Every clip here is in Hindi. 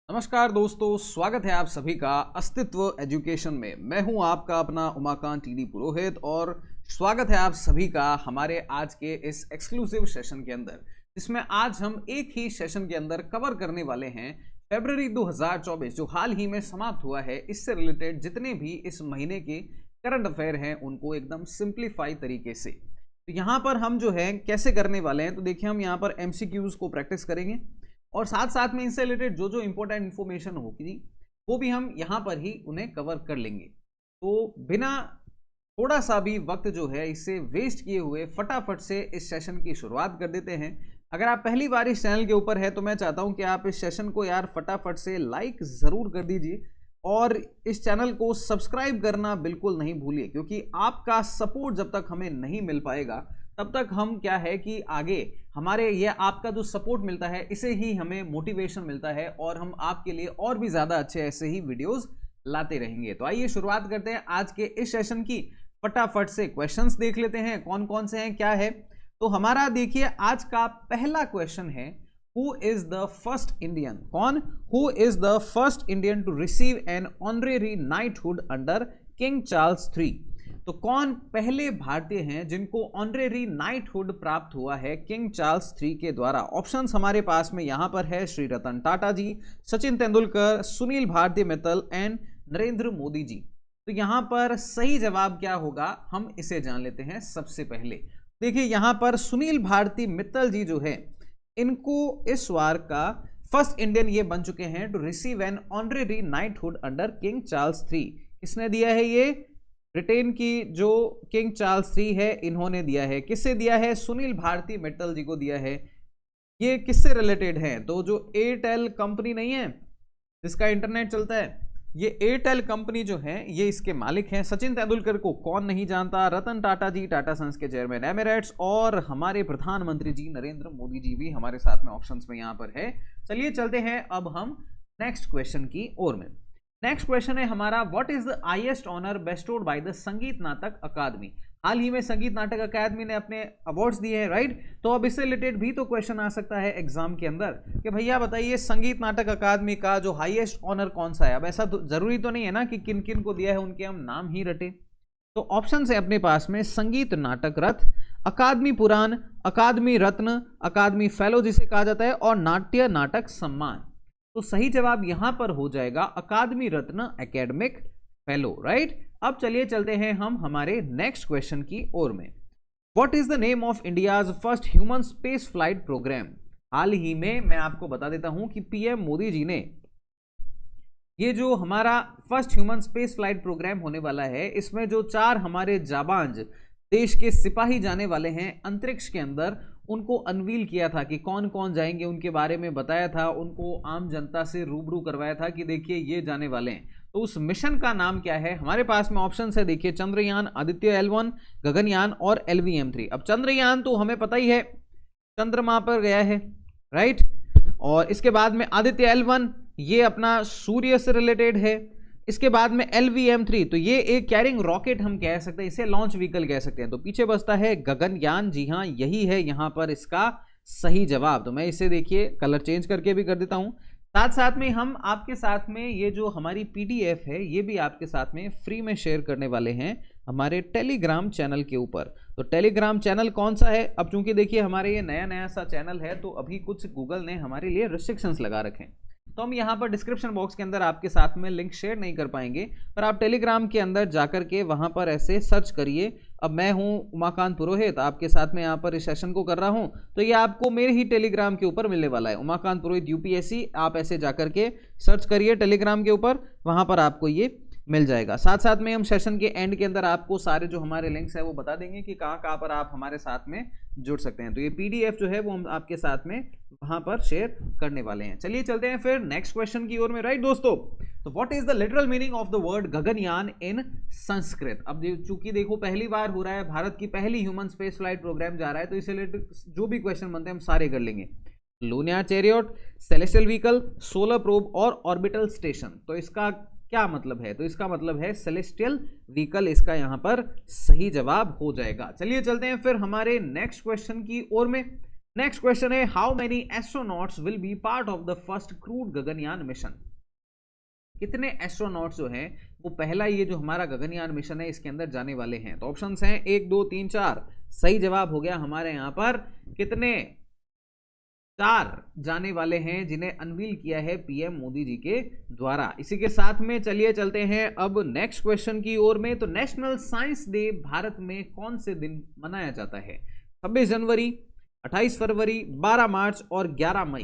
नमस्कार दोस्तों, स्वागत है आप सभी का अस्तित्व एजुकेशन में। मैं हूं आपका अपना उमाकांत टीडी पुरोहित और स्वागत है आप सभी का हमारे आज के इस एक्सक्लूसिव सेशन के अंदर, जिसमें आज हम एक ही सेशन के अंदर कवर करने वाले हैं फरवरी 2024 जो हाल ही में समाप्त हुआ है। इससे रिलेटेड जितने भी इस महीने के करंट अफेयर हैं उनको एकदम सिंप्लीफाई तरीके से। तो यहाँ पर हम जो है कैसे करने वाले हैं, तो देखिए हम यहाँ पर MCQs को प्रैक्टिस करेंगे और साथ साथ में इनसे रिलेटेड जो जो इंपॉर्टेंट इन्फॉर्मेशन होगी वो भी हम यहाँ पर ही उन्हें कवर कर लेंगे। तो बिना थोड़ा सा भी वक्त जो है इसे वेस्ट किए हुए फटाफट से इस सेशन की शुरुआत कर देते हैं। अगर आप पहली बार इस चैनल के ऊपर है तो मैं चाहता हूं कि आप इस सेशन को यार फटाफट से लाइक ज़रूर कर दीजिए और इस चैनल को सब्सक्राइब करना बिल्कुल नहीं भूलिए, क्योंकि आपका सपोर्ट जब तक हमें नहीं मिल पाएगा तब तक हम क्या है कि आगे हमारे ये आपका जो सपोर्ट मिलता है इसे ही हमें मोटिवेशन मिलता है और हम आपके लिए और भी ज़्यादा अच्छे ऐसे ही वीडियोस लाते रहेंगे। तो आइए शुरुआत करते हैं आज के इस सेशन की। फटाफट से क्वेश्चंस देख लेते हैं कौन कौन से हैं, क्या है। तो हमारा देखिए आज का पहला क्वेश्चन है, who is the first Indian, कौन, who is the first Indian to receive an honorary knighthood under King Charles III। तो कौन पहले भारतीय हैं जिनको ऑनरेरी नाइटहुड प्राप्त हुआ है किंग चार्ल्स III के द्वारा। ऑप्शंस हमारे पास में यहां पर है श्री रतन टाटा जी, सचिन तेंदुलकर, सुनील भारती मित्तल एंड नरेंद्र मोदी जी। तो यहां पर सही जवाब क्या होगा हम इसे जान लेते हैं। सबसे पहले देखिए यहां पर सुनील भारती मित्तल जी जो है इनको इस बार का फर्स्ट इंडियन ये बन चुके हैं to receive an honorary knighthood under King Charles III। किसने दिया है ये? ब्रिटेन की जो किंग चार्ल्स III है इन्होंने दिया है। किससे दिया है? सुनील भारती मित्तल जी को दिया है। ये किससे रिलेटेड है? तो जो एयरटेल कंपनी नहीं है जिसका इंटरनेट चलता है, ये एयरटेल कंपनी जो है ये इसके मालिक हैं। सचिन तेंदुलकर को कौन नहीं जानता, रतन टाटा जी टाटा सन्स के चेयरमैन एमिरेट्स, और हमारे प्रधानमंत्री जी नरेंद्र मोदी जी भी हमारे साथ में ऑप्शंस में यहाँ पर है। चलिए चलते हैं अब हम नेक्स्ट क्वेश्चन की ओर में। नेक्स्ट क्वेश्चन है हमारा, what is the highest honour bestowed by the Sangeet Natak अकादमी। हाल ही में संगीत नाटक अकादमी ने अपने अवार्ड्स दिए हैं, राइट। तो अब इससे रिलेटेड भी तो क्वेश्चन आ सकता है एग्जाम के अंदर कि भैया बताइए संगीत नाटक अकादमी का जो हाईएस्ट ऑनर कौन सा है। अब ऐसा तो जरूरी तो नहीं है ना कि किन किन को दिया है उनके हम नाम ही रटे। तो ऑप्शन है अपने पास में संगीत नाटक रत्न, अकादमी पुराण, अकादमी रत्न, अकादमी फेलो जिसे कहा जाता है, और नाट्य नाटक सम्मान। तो सही जवाब यहां पर हो जाएगा अकादमी रत्न एकेडमिक फेलो, राइट। अब चलिए चलते हैं हम हमारे नेक्स्ट क्वेश्चन की ओर में। What is the name of India's first human space flight programme. हाल ही में मैं आपको बता देता हूं कि PM मोदी जी ने ये जो हमारा first human space flight programme होने वाला है इसमें जो 4 हमारे जाबांज देश के सिपाही जाने वाले हैं अंतरिक्ष के अंदर, उनको अनवील किया था कि कौन कौन जाएंगे, उनके बारे में बताया था, उनको आम जनता से रूबरू करवाया था कि देखिए ये जाने वाले हैं। तो उस मिशन का नाम क्या है? हमारे पास में ऑप्शन है, देखिए चंद्रयान, आदित्य L1, गगनयान और LVM3। अब चंद्रयान तो हमें पता ही है चंद्रमा पर गया है, राइट। और इसके बाद में आदित्य L1 ये अपना सूर्य से रिलेटेड है। इसके बाद में LVM3 तो ये एक कैरिंग रॉकेट हम कह सकते हैं, इसे लॉन्च व्हीकल कह सकते हैं। तो पीछे बचता है गगनयान, जी हाँ यही है यहाँ पर इसका सही जवाब। तो मैं इसे देखिए कलर चेंज करके भी कर देता हूँ। साथ साथ में हम आपके साथ में ये जो हमारी PDF है ये भी आपके साथ में फ्री में शेयर करने वाले हैं हमारे टेलीग्राम चैनल के ऊपर। तो टेलीग्राम चैनल कौन सा है? अब चूंकि देखिए हमारे ये नया नया सा चैनल है तो अभी कुछ गूगल ने हमारे लिए रिस्ट्रिक्शंस लगा रखे हैं, तो हम यहाँ पर डिस्क्रिप्शन बॉक्स के अंदर आपके साथ में लिंक शेयर नहीं कर पाएंगे, पर आप टेलीग्राम के अंदर जाकर के वहाँ पर ऐसे सर्च करिए। अब मैं हूँ उमाकांत पुरोहित, आपके साथ में यहाँ पर इस सेशन को कर रहा हूँ, तो ये आपको मेरे ही टेलीग्राम के ऊपर मिलने वाला है, उमाकांत पुरोहित UPSC। आप ऐसे जाकर के सर्च करिए टेलीग्राम के ऊपर, वहाँ पर आपको ये मिल जाएगा। साथ साथ में हम सेशन के एंड के अंदर आपको सारे जो हमारे लिंक्स है वो बता देंगे कि कहाँ कहाँ पर आप हमारे साथ में जुड़ सकते हैं। तो ये PDF जो है वो हम आपके साथ में वहां पर शेयर करने वाले हैं। चलिए चलते हैं फिर नेक्स्ट क्वेश्चन की ओर में, राइट दोस्तों। तो what is the literal meaning of the word Gaganyaan in Sanskrit. अब चूंकि देखो पहली बार हो रहा है, भारत की पहली ह्यूमन स्पेस फ्लाइट प्रोग्राम जा रहा है, तो इससे रिलेटेड जो भी क्वेश्चन बनते हैं हम सारे कर लेंगे। Lunar chariot, celestial vehicle, solar probe और ऑर्बिटल स्टेशन। तो इसका क्या मतलब है? तो इसका मतलब है सेलेस्टियल व्हीकल, इसका यहां पर सही जवाब हो जाएगा। चलिए चलते हैं फिर हमारे नेक्स्ट क्वेश्चन की ओर में। नेक्स्ट क्वेश्चन है, how many astronauts will be part of the first crude Gaganyaan mission? कितने एस्ट्रोनॉट्स जो हैं वो पहला ये जो हमारा गगनयान मिशन है इसके अंदर जाने वाले हैं? तो ऑप्शंस हैं 1 2 3 4। सही जवाब हो गया हमारे यहां पर कितने? 4 जाने वाले हैं जिन्हें अनवील किया है पीएम मोदी जी के द्वारा। इसी के साथ में चलिए चलते हैं अब नेक्स्ट क्वेश्चन की ओर में। तो नेशनल साइंस डे भारत में कौन से दिन मनाया जाता है? 26 जनवरी, 28 फरवरी, 12 मार्च और 11 मई।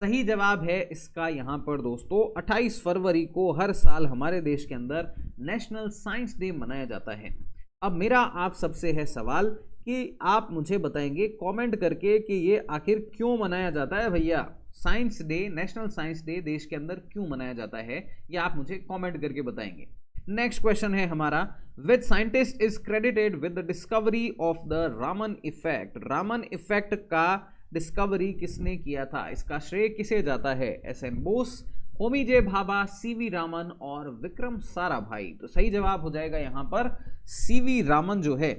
सही जवाब है इसका यहां पर दोस्तों 28 फरवरी को हर साल हमारे देश के अंदर नेशनल साइंस डे मनाया जाता है। अब मेरा आप सबसे है सवाल कि आप मुझे बताएंगे कमेंट करके कि ये आखिर क्यों मनाया जाता है भैया? Science day, national science day देश के अंदर क्यों मनाया जाता है, ये आप मुझे कमेंट करके बताएंगे। नेक्स्ट क्वेश्चन है हमारा, which scientist is credited with the discovery of the Raman effect? Raman effect का डिस्कवरी किसने किया था? इसका श्रेय किसे जाता है? एस.एन. बोस, होमी जे भाभा, सीवी रामन और विक्रम साराभाई। तो सही जवाब हो जाएगा यहां पर सीवी रामन जो है,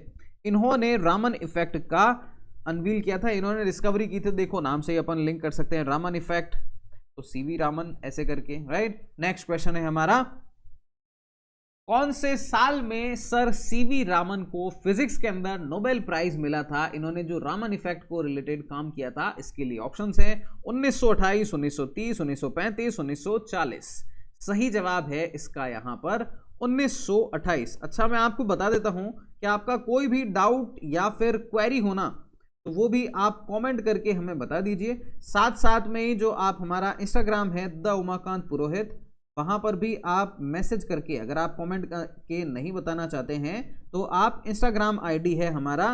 इन्होंने रामन इफेक्ट का अनवील किया था, इन्होंने डिस्कवरी की थी। देखो नाम से ही अपन लिंक कर सकते हैं रामन इफेक्ट, तो सीवी रामन ऐसे करके, राइट। नेक्स्ट क्वेश्चन है हमारा, कौन से साल में सर सीवी रामन को फिजिक्स के अंदर नोबेल प्राइज मिला था? इन्होंने जो रामन इफेक्ट को रिलेटेड काम किया था इसके लिए ऑप्शंस हैं 1928, 1930, 1935, 1940। सही जवाब है इसका यहां पर 1928। अच्छा, मैं आपको बता देता हूं कि आपका कोई भी डाउट या फिर क्वेरी होना तो वो भी आप कमेंट करके हमें बता दीजिए। साथ साथ में ही जो आप हमारा इंस्टाग्राम है द उमाकांत पुरोहित, वहां पर भी आप मैसेज करके, अगर आप कमेंट करके नहीं बताना चाहते हैं तो आप इंस्टाग्राम आईडी है हमारा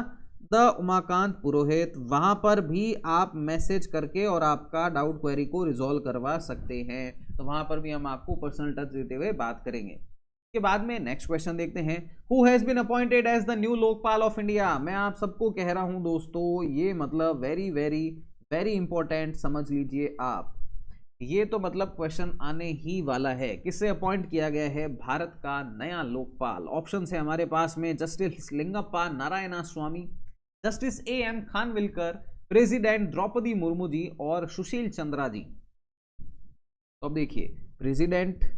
द उमाकांत पुरोहित, वहां पर भी आप मैसेज करके और आपका डाउट क्वेरी को रिजॉल्व करवा सकते हैं। तो वहां पर भी हम आपको पर्सनल टच देते हुए बात करेंगे। के बाद में नेक्स्ट क्वेश्चन देखते हैं, who has been appointed as the new Lokpal of India? मैं आप सबको कह रहा हूं दोस्तों, ये मतलब वेरी वेरी वेरी इंपॉर्टेंट, समझ लीजिए आप, ये तो मतलब क्वेश्चन आने ही वाला है। किससे अपॉइंट किया गया है भारत का नया लोकपाल? ऑप्शन है हमारे पास में justice Lingappa Narayana Swamy, justice A.M. Khanwilkar, president Droupadi Murmu ji और सुशील चंद्रा जी। तो अब देखिए, प्रेसिडेंट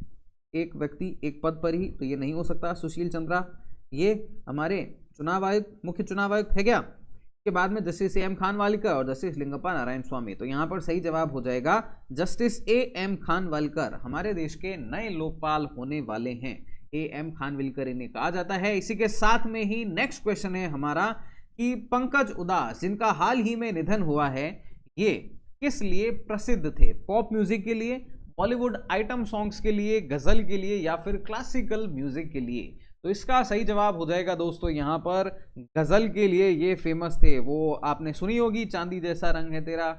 एक व्यक्ति एक पद पर ही, तो ये नहीं हो सकता। सुशील चंद्रा ये हमारे चुनाव आयुक्त, मुख्य चुनाव आयुक्त है क्या? के बाद में जस्टिस A.M. खानवालकर और जस्टिस लिंगप्पा नारायण स्वामी। तो यहां पर सही जवाब हो जाएगा जस्टिस A.M. खानवालकर हमारे देश के नए लोकपाल होने वाले हैं। A.M. खानविलकर इन्हें कहा जाता है। इसी के साथ में ही नेक्स्ट क्वेश्चन है हमारा कि पंकज उदास जिनका हाल ही में निधन हुआ है, ये किस लिए प्रसिद्ध थे? पॉप म्यूजिक के लिए, बॉलीवुड आइटम सॉन्ग्स के लिए, गजल के लिए या फिर क्लासिकल म्यूजिक के लिए? तो इसका सही जवाब हो जाएगा दोस्तों यहाँ पर गजल के लिए ये फेमस थे। वो आपने सुनी होगी, चांदी जैसा रंग है तेरा,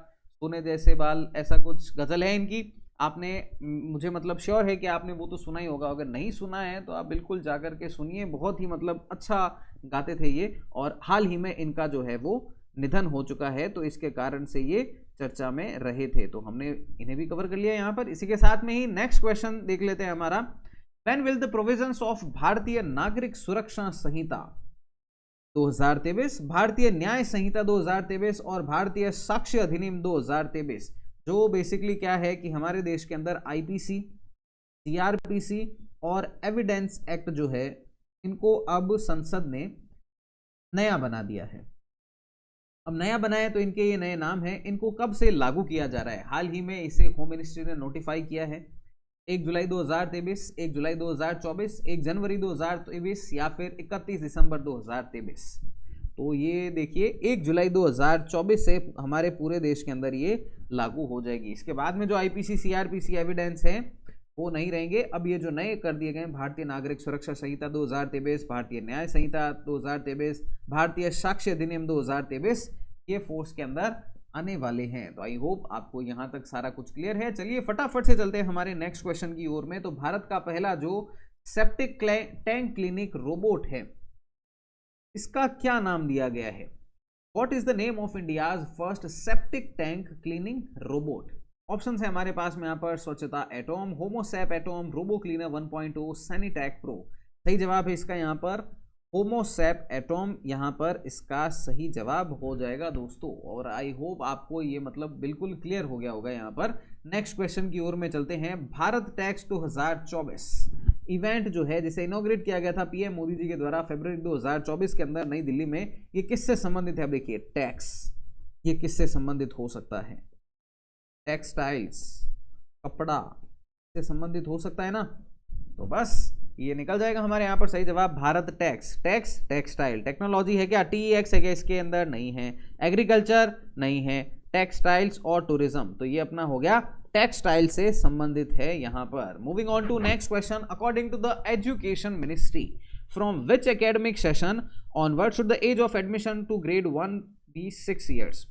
सोने जैसे बाल, ऐसा कुछ गजल है इनकी। आपने, मुझे मतलब श्योर है कि आपने वो तो सुना ही होगा। अगर नहीं सुना है तो आप बिल्कुल जाकर के सुनिए, बहुत ही मतलब अच्छा गाते थे ये। और हाल ही में इनका जो है वो निधन हो चुका है, तो इसके कारण से ये चर्चा में रहे थे, तो हमने इन्हें भी कवर कर लिया यहाँ पर। इसी के साथ में ही नेक्स्ट क्वेश्चन देख लेते हैं हमारा, When will the provisions of भारतीय नागरिक सुरक्षा संहिता 2023, भारतीय न्याय संहिता 2023 और भारतीय साक्ष्य अधिनियम 2023, जो बेसिकली क्या है कि हमारे देश के अंदर आईपीसी, सीआरपीसी और एविडेंस एक्ट जो है, इनको अब संसद ने नया बना दिया है। अब नया बनाया तो इनके ये नए नाम हैं। इनको कब से लागू किया जा रहा है? हाल ही में इसे होम मिनिस्ट्री ने नोटिफाई किया है। 1 जुलाई 2023, 1 जुलाई 2024, 1 जनवरी 2023 या फिर 31 दिसंबर 2023। तो ये देखिए 1 जुलाई 2024 से हमारे पूरे देश के अंदर ये लागू हो जाएगी। इसके बाद में जो आईपीसी, सीआरपीसी एविडेंस हैं वो नहीं रहेंगे। अब ये जो नए कर दिए गए भारतीय नागरिक सुरक्षा संहिता 2023, भारतीय न्याय संहिता 2023, भारतीय साक्ष्य अधिनियम 2023, ये फोर्स के अंदर आने वाले हैं। तो आई होप आपको यहां तक सारा कुछ क्लियर है। चलिए फटाफट से चलते हैं हमारे नेक्स्ट क्वेश्चन की ओर में। तो भारत का पहला जो सेप्टिक टैंक क्लिनिक रोबोट है, इसका क्या नाम दिया गया है? What is the name of India's first septic tank cleaning robot? Option है हमारे पास में यहाँ पर Swachhata atom, Homosep atom, robo cleaner 1.0, Sanitec pro. सही जवाब है इसका यहाँ पर होमोसेप एटॉम यहाँ पर इसका सही जवाब हो जाएगा दोस्तों। और आई होप आपको ये मतलब बिल्कुल क्लियर हो गया होगा। यहाँ पर नेक्स्ट क्वेश्चन की ओर में चलते हैं। भारत टैक्स 2024 इवेंट जो है जिसे इनॉग्रेट किया गया था पीएम मोदी जी के द्वारा फरवरी 2024 के अंदर नई दिल्ली में, ये किससे संबंधित है? अब देखिए टैक्स, ये किससे संबंधित हो सकता है? टेक्सटाइल्स, कपड़ा से संबंधित हो सकता है ना। तो बस ये निकल जाएगा हमारे यहाँ पर सही जवाब Bharat tax. Tax textile, technology है क्या? TEX है क्या इसके अंदर? नहीं है। एग्रीकल्चर नहीं है। टेक्सटाइल्स और टूरिज्म, तो ये अपना हो गया टेक्सटाइल से संबंधित है यहाँ पर। Moving on to next question. According to the education ministry from which academic session onward should the age of admission to grade 1 be 6 years?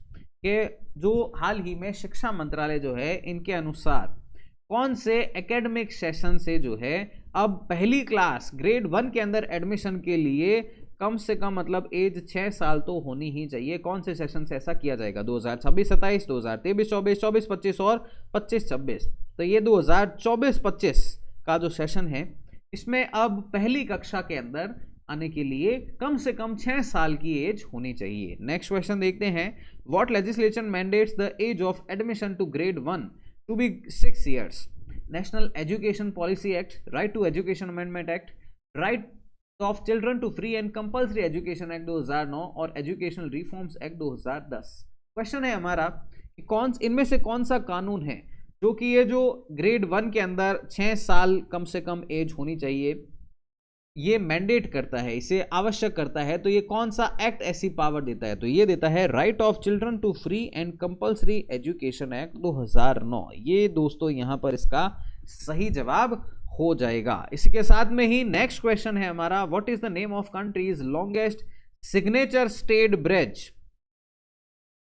के जो हाल ही में शिक्षा मंत्रालय जो है इनके अनुसार कौन से एकेडमिक सेशन से जो है अब पहली क्लास ग्रेड 1 के अंदर एडमिशन के लिए कम से कम मतलब एज 6 साल तो होनी ही चाहिए। कौन से सेशन से ऐसा किया जाएगा? 2026-27, 2023-24, 24-25 और 25-26। तो ये 2024-25 का जो सेशन है इसमें अब पहली कक्षा के अंदर आने के लिए कम से कम 6 साल की एज होनी चाहिए। नेक्स्ट क्वेश्चन देखते हैं। What legislation mandates the age of admission to grade 1 to be 6 years? National education policy act, right to education amendment act, right of children to free and compulsory education act 2009 और एजुकेशनल रिफॉर्म्स एक्ट 2010। क्वेश्चन है हमारा कि कौन इनमें से कौन सा कानून है जो कि ये जो ग्रेड 1 के अंदर 6 साल कम से कम एज होनी चाहिए ये मैंडेट करता है, इसे आवश्यक करता है। तो ये कौन सा एक्ट ऐसी पावर देता है? तो ये देता है right of children to free and compulsory education act 2009। ये दोस्तों यहां पर इसका सही जवाब हो जाएगा। इसी के साथ में ही नेक्स्ट क्वेश्चन है हमारा। What is the name of countries longest signature state bridge?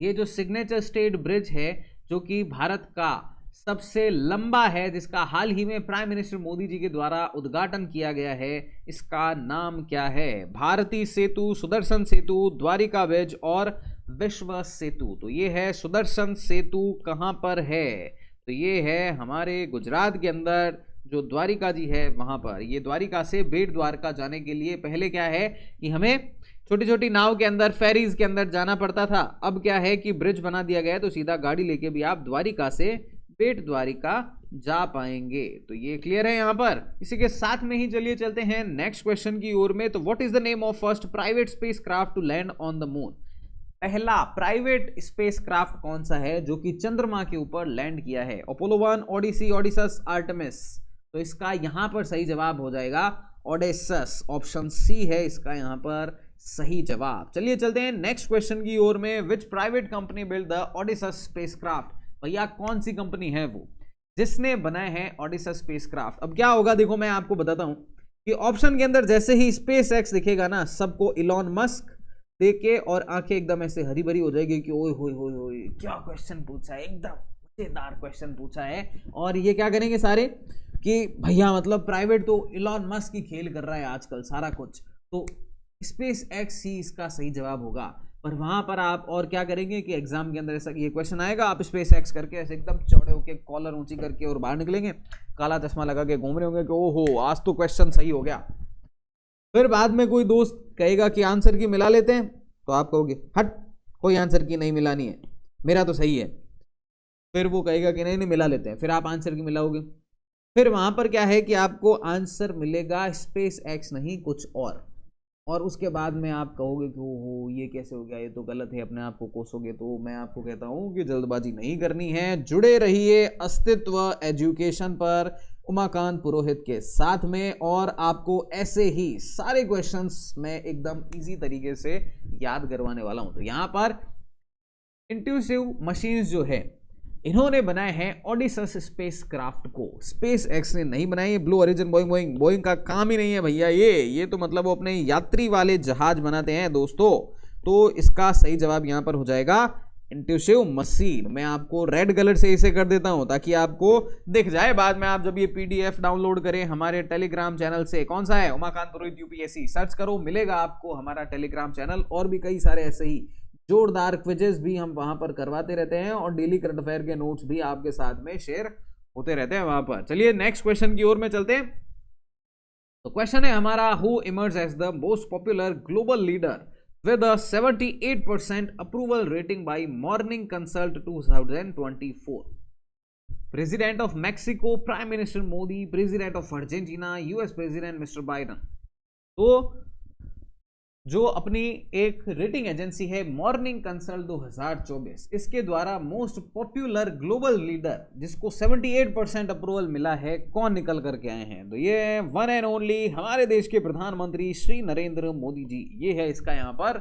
ये जो सिग्नेचर स्टेट ब्रिज है जो कि भारत का सबसे लंबा है, जिसका हाल ही में प्राइम मिनिस्टर मोदी जी के द्वारा उद्घाटन किया गया है, इसका नाम क्या है? भारती सेतु, सुदर्शन सेतु, द्वारिका ब्रिज और विश्व सेतु। तो ये है सुदर्शन सेतु। कहां पर है? तो ये है हमारे गुजरात के अंदर, जो द्वारिका जी है वहां पर। ये द्वारिका से बेट द्वारका जाने के लिए पहले क्या है कि हमें छोटी छोटी नाव के अंदर, फेरीज के अंदर जाना पड़ता था। अब क्या है कि ब्रिज बना दिया गया है तो सीधा गाड़ी लेके भी आप द्वारिका से बेट द्वारिका जा पाएंगे। तो ये क्लियर है यहां पर। इसी के साथ में ही चलिए चलते हैं नेक्स्ट क्वेश्चन की ओर में। तो what is the name of first private spacecraft to land on the moon? पहला प्राइवेट स्पेसक्राफ्ट कौन सा है जो कि चंद्रमा के ऊपर लैंड किया है? Apollo 1, Odyssey, Odysseus, Artemis. तो इसका यहां पर सही जवाब हो जाएगा ओडेसस। ऑप्शन सी है इसका यहां पर सही जवाब। चलिए चलते हैं नेक्स्ट क्वेश्चन की ओर में। Which private company build the Odysseus spacecraft? भैया कौन सी कंपनी है वो जिसने बनाए हैं ओडिसस स्पेसक्राफ्ट? अब क्या होगा देखो मैं आपको बताता हूं कि ऑप्शन के अंदर जैसे ही स्पेस एक्स दिखेगा ना, सबको इलॉन मस्क देख के और आंखें एकदम ऐसे हरी भरी हो जाएगी कि ओए होए होए होए क्या क्वेश्चन पूछा है, एकदम मजेदार क्वेश्चन पूछा है। और ये क्या करेंगे सारे कि भैया मतलब प्राइवेट तो इलॉन मस्क ही खेल कर रहा है आजकल सारा कुछ, तो स्पेस एक्स ही इसका सही जवाब होगा। पर वहां पर आप और क्या करेंगे कि एग्जाम के अंदर ऐसा ये क्वेश्चन आएगा, आप स्पेस एक्स करके ऐसे एकदम चौड़े होके कॉलर ऊंची करके और बाहर निकलेंगे, काला चश्मा लगा के घूम रहे होंगे कि ओहो आज तो क्वेश्चन सही हो गया। फिर बाद में कोई दोस्त कहेगा कि आंसर की मिला लेते हैं, तो आप कहोगे हट कोई आंसर की नहीं मिलानी है, मेरा तो सही है। फिर वो कहेगा कि नहीं नहीं मिला लेते हैं, फिर आप आंसर की मिलाओगे। फिर वहां पर क्या है कि आपको आंसर मिलेगा स्पेस एक्स नहीं कुछ और उसके बाद में आप कहोगे कि ओहो ये कैसे हो गया, ये तो गलत है, अपने आप को कोसोगे। तो मैं आपको कहता हूं कि जल्दबाजी नहीं करनी है, जुड़े रहिए अस्तित्व एजुकेशन पर उमाकांत पुरोहित के साथ में, और आपको ऐसे ही सारे क्वेश्चंस मैं एकदम इजी तरीके से याद करवाने वाला हूं। तो यहां पर इंट्यूसिव मशीन्स जो है इन्होंने बनाए हैं ओडिसस स्पेसक्राफ्ट को, स्पेस एक्स ने नहीं बनाए। ये ब्लू ओरिजिन बोइंग का काम ही नहीं है भैया, ये तो मतलब वो अपने यात्री वाले जहाज बनाते हैं दोस्तों। तो इसका सही जवाब यहां पर हो जाएगा इंट्यूसिव मशीन। मैं आपको रेड कलर से इसे कर देता हूं ताकि आपको दिख जाए बाद में, आप जब ये PDF डाउनलोड करें हमारे टेलीग्राम चैनल से। कौन सा है? उमाकांत पुरोहित UPSC सर्च करो, मिलेगा आपको हमारा टेलीग्राम चैनल। और भी कई सारे ऐसे ही जोरदार क्विजेस भी हम वहां पर करवाते रहते हैं और डेली करंट अफेयर के नोट्स भी आपके साथ में शेयर होते रहते हैं वहां पर। चलिए नेक्स्ट क्वेश्चन की ओर में चलते हैं। तो क्वेश्चन है हमारा, who emerge as the most popular global leader with a 78% approval rating by Morning Consult 2024. President of Mexico, Prime Minister Modi, President of Argentina, US President Mr. Biden. तो जो अपनी एक रेटिंग एजेंसी है मॉर्निंग कंसल्ट 2024, इसके द्वारा मोस्ट पॉपुलर ग्लोबल लीडर जिसको 78% अप्रूवल मिला है, कौन निकल करके आए हैं? तो ये वन एंड ओनली हमारे देश के प्रधानमंत्री श्री नरेंद्र मोदी जी, ये है इसका यहाँ पर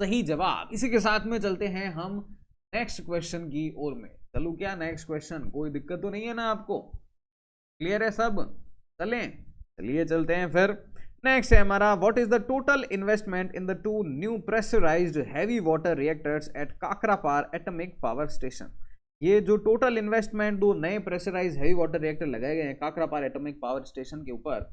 सही जवाब। इसी के साथ में चलते हैं हम नेक्स्ट क्वेश्चन की ओर में। चलूं क्या नेक्स्ट क्वेश्चन? कोई दिक्कत तो नहीं है ना आपको? क्लियर है सब? चलिए चलते हैं फिर। नेक्स्ट है हमारा, what is the total investment in the 2 new pressurised heavy water reactors at Kakrapar atomic power station? ये जो टोटल इन्वेस्टमेंट 2 नए प्रेशराइज्ड हैवी वाटर रिएक्टर लगाए गए हैं काकरापार एटॉमिक पावर स्टेशन के ऊपर,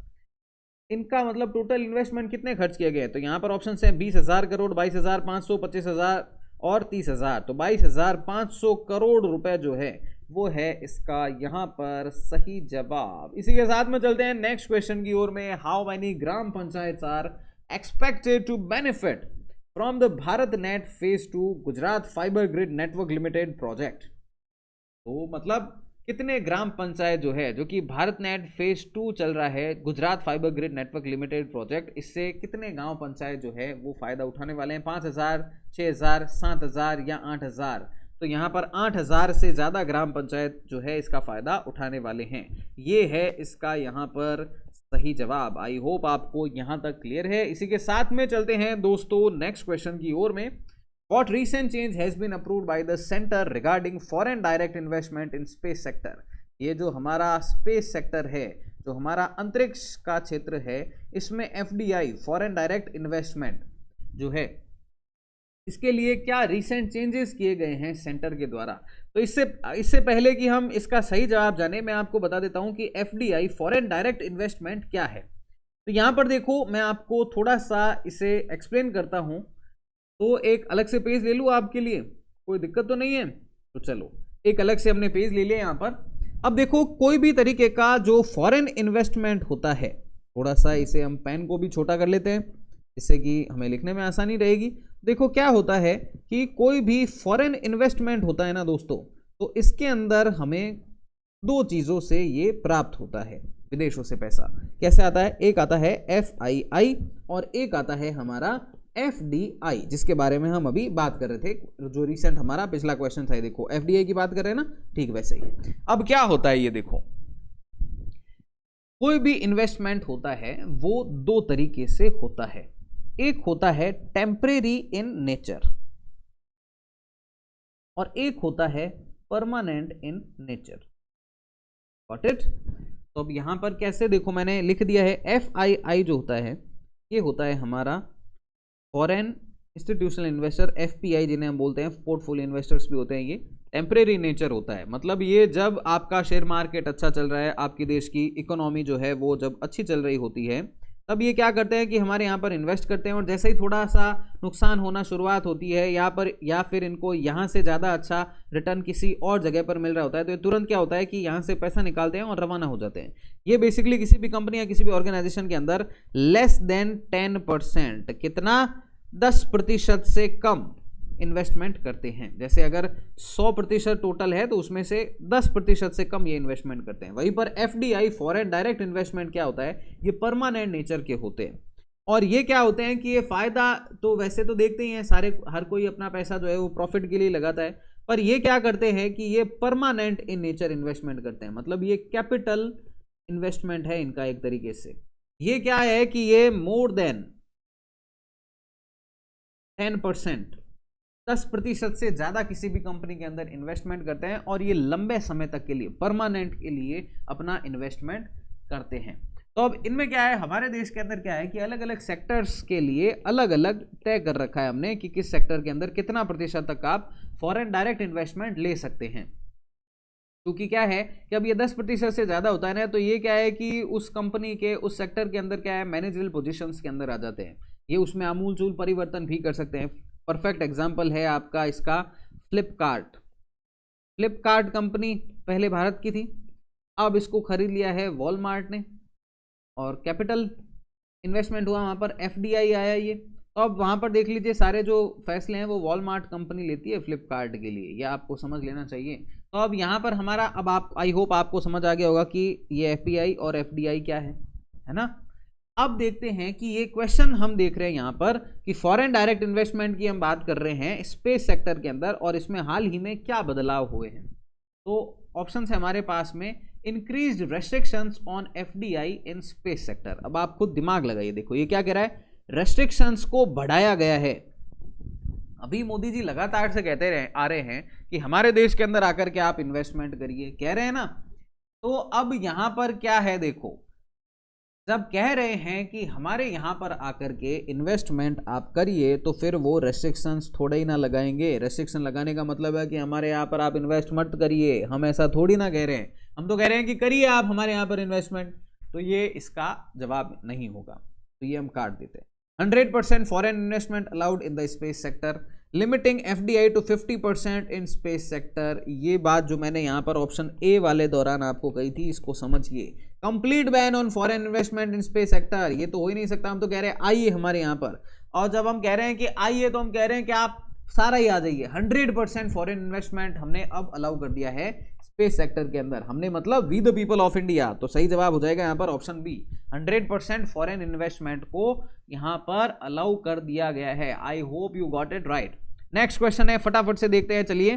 इनका मतलब टोटल इन्वेस्टमेंट कितने खर्च किए गए? तो यहाँ पर ऑप्शन है 20,000 करोड़, 22,500, 25,000 और 30,000। तो 22,500 करोड़ रुपए जो है वो है इसका यहाँ पर सही जवाब। इसी के साथ में चलते हैं नेक्स्ट क्वेश्चन की ओर में। How many gram panchayat are expected to benefit from the Bharat net phase 2 Gujarat fibre grid network limited project? तो मतलब कितने ग्राम पंचायत जो है, जो कि भारत नेट फेज 2 चल रहा है Gujarat fibre grid network limited project, इससे कितने गांव पंचायत जो है वो फायदा उठाने वाले हैं? 5,000, 6,000, 7,000 या 8,000? तो यहाँ पर 8,000 से ज़्यादा ग्राम पंचायत जो है इसका फ़ायदा उठाने वाले हैं। ये है इसका यहाँ पर सही जवाब। आई होप आपको यहाँ तक क्लियर है। इसी के साथ में चलते हैं दोस्तों नेक्स्ट क्वेश्चन की ओर में। What recent change has been approved by the center regarding foreign direct investment in space sector? ये जो हमारा स्पेस सेक्टर है, जो हमारा अंतरिक्ष का क्षेत्र है, इसमें FDI फॉरेन डायरेक्ट इन्वेस्टमेंट जो है, इसके लिए क्या रिसेंट चेंजेस किए गए हैं सेंटर के द्वारा? तो इससे पहले कि हम इसका सही जवाब जाने, मैं आपको बता देता हूं कि FDI फॉरेन डायरेक्ट इन्वेस्टमेंट क्या है। तो यहां पर देखो, मैं आपको थोड़ा सा इसे एक्सप्लेन करता हूं। तो एक अलग से पेज ले लूँ आपके लिए, कोई दिक्कत तो नहीं है? तो चलो एक अलग से हमने पेज ले लिया यहाँ पर। अब देखो, कोई भी तरीके का जो फॉरेन इन्वेस्टमेंट होता है, थोड़ा सा इसे हम पेन को भी छोटा कर लेते हैं जिससे कि हमें लिखने में आसानी रहेगी। देखो क्या होता है कि कोई भी फॉरेन इन्वेस्टमेंट होता है ना दोस्तों, तो इसके अंदर हमें 2 चीज़ों से ये प्राप्त होता है, विदेशों से पैसा। कैसे आता है? एक आता है FII और एक आता है हमारा FDI, जिसके बारे में हम अभी बात कर रहे थे, जो रिसेंट हमारा पिछला क्वेश्चन था। देखो FDI की बात कर रहे हैं ना, ठीक वैसे ही। अब क्या होता है ये देखो, कोई भी इन्वेस्टमेंट होता है वो 2 तरीके से होता है। एक होता है टेम्परेरी इन नेचर और एक होता है permanent in nature. Got it? तो अब यहां पर कैसे, देखो मैंने लिख दिया है, FII जो होता है ये होता है हमारा फॉरेन इंस्टीट्यूशनल इन्वेस्टर, FPI जिन्हें हम बोलते हैं, पोर्टफोलियो इन्वेस्टर्स भी होते हैं। ये टेम्परेरी नेचर होता है, मतलब ये जब आपका शेयर मार्केट अच्छा चल रहा है, आपकी देश की इकोनॉमी जो है वो जब अच्छी चल रही होती है, तब ये क्या करते हैं कि हमारे यहाँ पर इन्वेस्ट करते हैं, और जैसे ही थोड़ा सा नुकसान होना शुरुआत होती है यहाँ पर, या फिर इनको यहाँ से ज़्यादा अच्छा रिटर्न किसी और जगह पर मिल रहा होता है, तो ये तुरंत क्या होता है कि यहाँ से पैसा निकालते हैं और रवाना हो जाते हैं। ये बेसिकली किसी भी कंपनी या किसी भी ऑर्गेनाइजेशन के अंदर लेस देन 10%, कितना, 10% से कम इन्वेस्टमेंट करते हैं। जैसे अगर 100% टोटल है तो उसमें से 10% से कम ये इन्वेस्टमेंट करते हैं। वहीं पर FDI फॉरेन डायरेक्ट इन्वेस्टमेंट क्या होता है, ये परमानेंट नेचर के होते हैं। और ये क्या होते हैं कि ये फायदा तो वैसे तो देखते ही हैं सारे, हर कोई अपना पैसा जो है वो प्रॉफिट के लिए लगाता है, पर ये क्या करते हैं कि ये परमानेंट इन नेचर इन्वेस्टमेंट करते हैं। मतलब ये कैपिटल इन्वेस्टमेंट है इनका एक तरीके से। ये क्या है कि ये मोर देन 10%, 10% से ज्यादा किसी भी कंपनी के अंदर इन्वेस्टमेंट करते हैं, और ये लंबे समय तक के लिए, परमानेंट के लिए अपना इन्वेस्टमेंट करते हैं। तो अब इनमें क्या है, हमारे देश के अंदर क्या है कि अलग अलग सेक्टर्स के लिए अलग अलग तय कर रखा है हमने कि किस सेक्टर के अंदर कितना प्रतिशत तक आप फॉरेन डायरेक्ट इन्वेस्टमेंट ले सकते हैं। क्योंकि क्या है कि अब ये 10% से ज़्यादा होता है ना, तो ये क्या है कि उस कंपनी के, उस सेक्टर के अंदर क्या है, मैनेजरल पोजीशंस के अंदर आ जाते हैं। ये उसमें आमूलचूल परिवर्तन भी कर सकते हैं। परफेक्ट एग्जाम्पल है आपका इसका फ्लिपकार्ट। फ्लिपकार्ट कंपनी पहले भारत की थी, अब इसको खरीद लिया है वॉलमार्ट ने, और कैपिटल इन्वेस्टमेंट हुआ वहाँ पर, एफडीआई आया ये। तो अब वहाँ पर देख लीजिए सारे जो फैसले हैं वो वॉलमार्ट कंपनी लेती है फ्लिपकार्ट के लिए, ये आपको समझ लेना चाहिए। तो अब यहाँ पर हमारा, अब आप, आई होप आपको समझ आ गया होगा कि ये एफपीआई और एफडीआई क्या है ना। अब देखते हैं कि ये क्वेश्चन हम देख रहे हैं यहाँ पर कि फॉरेन डायरेक्ट इन्वेस्टमेंट की हम बात कर रहे हैं स्पेस सेक्टर के अंदर, और इसमें हाल ही में क्या बदलाव हुए हैं। तो ऑप्शन है हमारे पास में, increased restrictions on FDI in space sector. अब आप खुद दिमाग लगाइए, देखो ये क्या कह रहा है, रेस्ट्रिक्शंस को बढ़ाया गया है। अभी मोदी जी लगातार से कहते आ रहे हैं कि हमारे देश के अंदर आकर के आप इन्वेस्टमेंट करिए, कह रहे हैं ना। तो अब यहां पर क्या है, देखो जब कह रहे हैं कि हमारे यहां पर आकर के इन्वेस्टमेंट आप करिए, तो फिर वो रेस्ट्रिक्शंस थोड़ा ही ना लगाएंगे। रेस्ट्रिक्शन लगाने का मतलब है कि हमारे यहाँ पर आप इन्वेस्ट मत करिए, हम ऐसा थोड़ी ना कह रहे हैं। हम तो कह रहे हैं कि करिए आप हमारे यहाँ पर इन्वेस्टमेंट। तो ये इसका जवाब नहीं होगा, तो ये हम काट देते हैं। 100% foreign investment allowed in the space sector, limiting FDI to 50% in space sector. ये बात जो मैंने यहाँ पर ऑप्शन ए वाले दौरान आपको कही थी, इसको समझिए। Complete ban on foreign investment in space sector, ये तो हो ही नहीं सकता। हम तो कह रहे हैं आइए हमारे यहाँ पर, और जब हम कह रहे हैं कि आइए तो हम कह रहे हैं कि आप सारा ही आ जाइए। 100% फॉरेन इन्वेस्टमेंट हमने अब अलाउ कर दिया है स्पेस सेक्टर के अंदर, हमने मतलब we the people of India. तो सही जवाब हो जाएगा यहाँ पर ऑप्शन बी, 100% फॉरेन इन्वेस्टमेंट को यहाँ पर अलाउ कर दिया गया है। I hope you got it right. Next question है, फटाफट से देखते हैं, चलिए।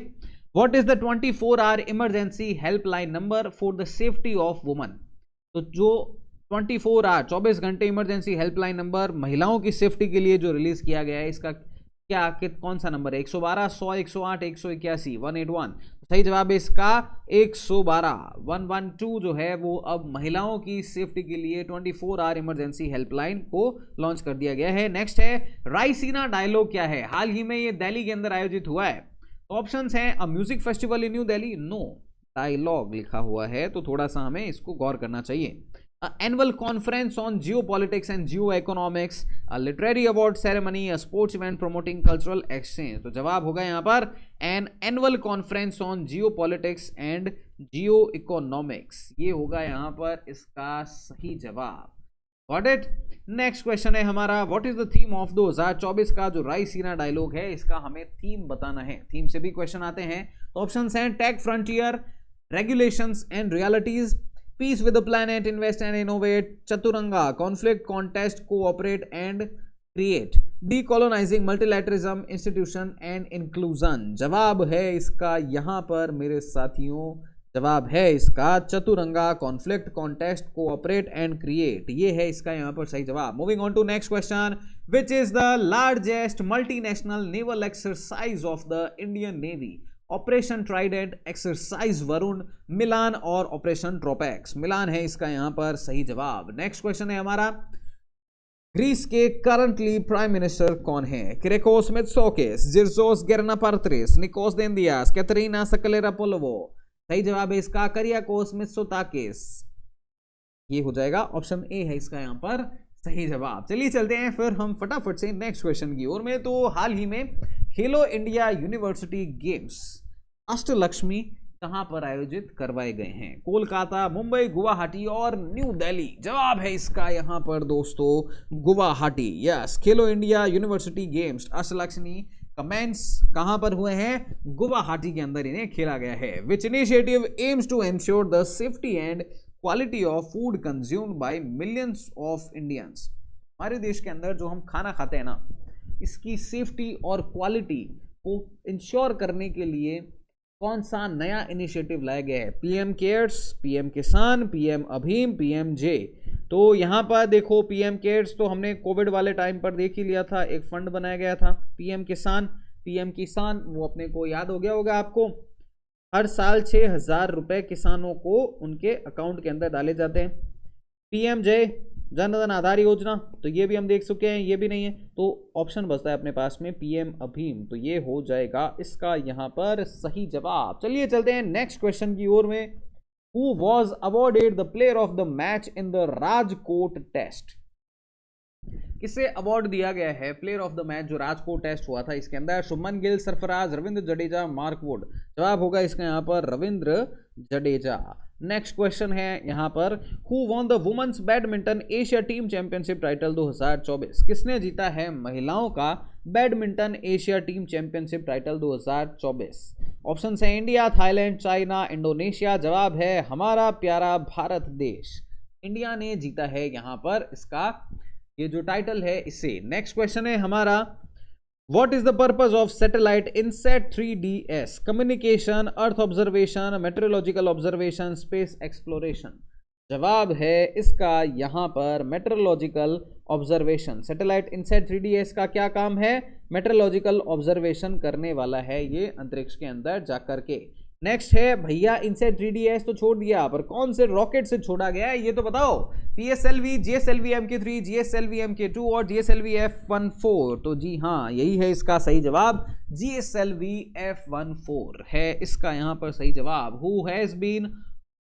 What is the 24 hour emergency helpline number for the safety of women. तो जो 24 आवर 24 घंटे इमरजेंसी हेल्पलाइन नंबर महिलाओं की सेफ्टी के लिए जो रिलीज किया गया है, इसका क्या कौन सा नंबर है? 112, 100, 108, 181, 181। सही जवाब है इसका 112। 112 जो है वो अब महिलाओं की सेफ्टी के लिए 24 आवर इमरजेंसी हेल्पलाइन को लॉन्च कर दिया गया है। नेक्स्ट है, रायसीना डायलॉग क्या है? हाल ही में ये दिल्ली के अंदर आयोजित हुआ है। ऑप्शंस हैं, a music festival in New Delhi, no, dialogue लिखा हुआ है तो थोड़ा सा हमें इसको गौर करना चाहिए। Annual conference on Jio politics and Jio economics, literary award ceremony, sports event promoting cultural exchange. तो जवाब होगा यहाँ पर an annual conference on Jio politics and Jio economics, ये होगा यहाँ पर इसका सही जवाब। Got it. नेक्स्ट क्वेश्चन है हमारा, what is the theme of 2024 का जो रायसीना डायलॉग है, इसका हमें थीम बताना है। थीम से भी क्वेश्चन आते हैं, तो ऑप्शंस हैं, tech frontier, regulations and realities, peace with the planet, invest and innovate, Chaturanga, conflict, contest, cooperate and create, decolonising multilateralism, institution and inclusion. जवाब है इसका यहाँ पर मेरे साथियों, जवाब है इसका Chaturanga, conflict, contest, cooperate and create, ये है इसका यहाँ पर सही जवाब। Moving on to next question, which is the largest multinational naval exercise of the Indian navy? Operation trident, exercise Varun, Milan और ऑपरेशन ट्रोपेक्स। मिलान है इसका यहाँ पर सही जवाब। नेक्स्ट क्वेश्चन है हमारा, ग्रीस के करंटली प्राइम मिनिस्टर कौन है? किरिकोस मित्सोकिस, जिर्जोस गेर्नापार्त्रिस, निकोस देंदियास, कैटरीना सकलेरापोलोवो। सही जवाब है इसका करियाकोस मित्सोताकिस, ये हो जाएगा ऑप्शन ए है इसका यहाँ पर सही जवाब। चलिए चलते हैं फिर हम फटाफट से नेक्स्ट क्वेश्चन की ओर में। तो हाल ही में खेलो इंडिया यूनिवर्सिटी गेम्स अष्टलक्ष्मी कहां पर आयोजित करवाए गए हैं? कोलकाता, मुंबई, गुवाहाटी और न्यू दिल्ली। जवाब है इसका यहां पर दोस्तों Guwahati. Yes, Khelo India university games Ashtalakshmi comments कहां पर हुए हैं? गुवाहाटी के अंदर इन्हें खेला गया है। Which initiative aims to ensure the safety and quality of food consumed by millions of Indians. हमारे देश के अंदर जो हम खाना खाते हैं ना, इसकी सेफ्टी और क्वालिटी को इंश्योर करने के लिए कौन सा नया इनिशिएटिव लाया गया है? पीएम केयर्स, पीएम किसान, पीएम अभीम, पीएम जे। तो यहाँ पर देखो, पीएम केयर्स तो हमने कोविड वाले टाइम पर देख ही लिया था, एक फंड बनाया गया था। पीएम किसान वो अपने को याद हो गया होगा आपको, हर साल 6,000 रुपए किसानों को उनके अकाउंट के अंदर डाले जाते हैं। पीएम जय, जन धन आधार योजना, तो ये भी हम देख चुके हैं, ये भी नहीं है। तो ऑप्शन बचता है अपने पास में पीएम अभीम, तो ये हो जाएगा इसका यहाँ पर सही जवाब। चलिए चलते हैं नेक्स्ट क्वेश्चन की ओर में। Who was awarded the player of the match in the Rajkot test? किसे अवार्ड दिया गया है प्लेयर ऑफ द मैच जो राजकोट टेस्ट हुआ था? इसके अंदर शुभमन गिल, सरफराज, रविंद्र जडेजा, मार्क वुड। जवाब होगा इसका यहाँ पर रविंद्र जडेजा। नेक्स्ट क्वेश्चन है यहाँ पर, who won the women's badminton Asia team championship title 2024? किसने जीता है महिलाओं का badminton Asia team championship title 2024? Option है इंडिया, थाईलैंड, चाइना, इंडोनेशिया। जवाब है हमारा प्यारा भारत देश। इंडिया ने जीता है यहाँ पर इसका ये जो टाइटल है इसे। नेक्स्ट क्वेश्चन है हमारा, What is the purpose of satellite INSAT 3DS? Communication, Earth observation, meteorological observation, space exploration. जवाब है इसका यहाँ पर meteorological observation. Satellite INSAT 3DS का क्या काम है? मेट्रोलॉजिकल ऑब्जर्वेशन करने वाला है ये अंतरिक्ष के अंदर जाकर के। नेक्स्ट है भैया, इनसैट 3DS तो छोड़ दिया, पर कौन से रॉकेट से छोड़ा गया है ये तो बताओ। PSLV, GSLV Mk3, GSLV Mk2 और GSLV F14। तो जी हाँ, यही है इसका सही जवाब, GSLV F14 है इसका यहाँ पर सही जवाब। Who has been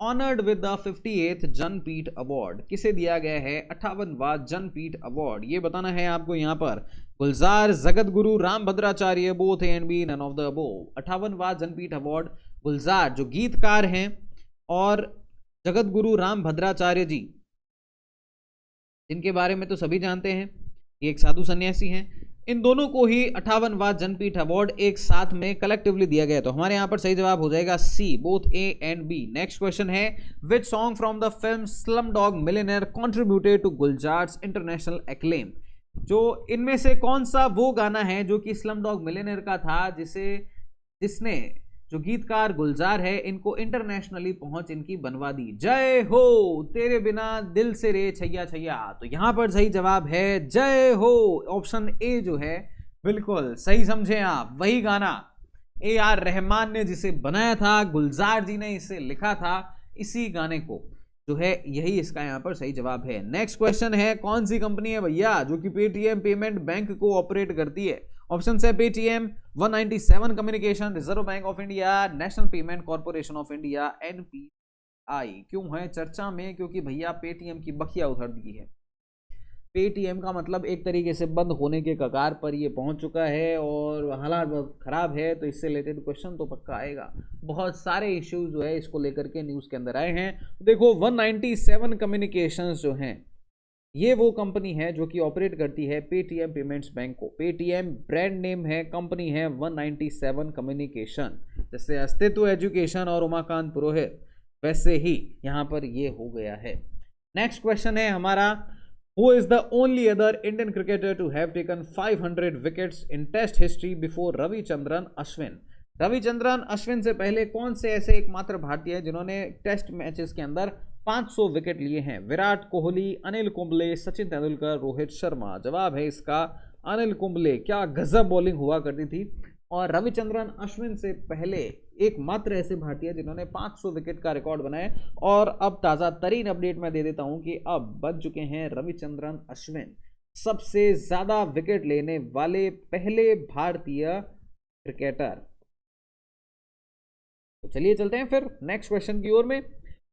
honoured with the 58th Jnanpith award? किसे दिया गया है 58वां जनपीठ अवार्ड? ये बताना है आपको यहाँ पर। Gulzar, Jagat Guru, Rambhadracharya, both A and B, none of the above. 58वां जनपीठ अवार्ड गुलजार जो गीतकार हैं और जगत गुरु रामभद्राचार्य जी, जिनके बारे में तो सभी जानते हैं, ये एक साधु सन्यासी हैं, इन दोनों को ही 58वां जनपीठ अवार्ड एक साथ में कलेक्टिवली दिया गया। तो हमारे यहां पर सही जवाब हो जाएगा C, both A and B. Next question है, which song from the film Slumdog Millionaire contributed to Gulzar's international acclaim? जो इनमें से कौन सा वो गाना है जो कि स्लमडॉग मिलियनेयर का था, जिसने जो गीतकार गुलजार है इनको इंटरनेशनली पहुंच इनकी बनवा दी? जय हो तेरे बिना दिल से रे छैया छैया। तो यहां पर सही जवाब है जय हो, ऑप्शन ए जो है बिल्कुल सही समझे आप। वही गाना AR रहमान ने जिसे बनाया था, गुलजार जी ने इसे लिखा था, इसी गाने को जो है यही इसका यहां पर सही जवाब है। नेक्स्ट क्वेश्चन है, कौन सी कंपनी है भैया जो कि पेटीएम पेमेंट बैंक को ऑपरेट करती है? ऑप्शन है Paytm, 197 communication, reserve bank of India, national payment corporation of India, NPI। क्यों है चर्चा में? क्योंकि भैया पेटीएम की बखिया उधर दी है। पेटीएम का मतलब एक तरीके से बंद होने के कगार पर ये पहुंच चुका है और हालात बहुत खराब है, तो इससे रिलेटेड क्वेश्चन तो पक्का आएगा। बहुत सारे इश्यूज जो है इसको लेकर के न्यूज़ के अंदर आए हैं। देखो 197 कम्युनिकेशंस जो हैं ये वो कंपनी है जो कि ऑपरेट करती है पेटीएम पेमेंट्स बैंक को। पेटीएम ब्रांड नेम है, कंपनी है 197 कम्युनिकेशन। जैसे अस्तित्व एजुकेशन और उमाकांत पुरोहित, वैसे ही यहाँ पर ये हो गया है। नेक्स्ट क्वेश्चन है हमारा, who is the only other Indian cricketer to have taken 500 wickets in test history before Ravichandran Ashwin? Ravichandran Ashwin से पहले कौन से ऐसे एकमात्र भारतीय है जिन्होंने टेस्ट मैचेस के अंदर 500 विकेट लिए हैं? विराट कोहली, अनिल कुंबले, सचिन तेंदुलकर, रोहित शर्मा। जवाब है इसका अनिल कुंबले। क्या गजब बॉलिंग हुआ करती थी। और रविचंद्रन अश्विन से पहले एकमात्र ऐसे भारतीय जिन्होंने 500 विकेट का रिकॉर्ड बनाए। और अब ताज़ा तरीन अपडेट मैं दे देता हूं कि अब बन चुके हैं रविचंद्रन अश्विन सबसे ज़्यादा विकेट लेने वाले पहले भारतीय क्रिकेटर। तो चलिए चलते हैं फिर नेक्स्ट क्वेश्चन की ओर में।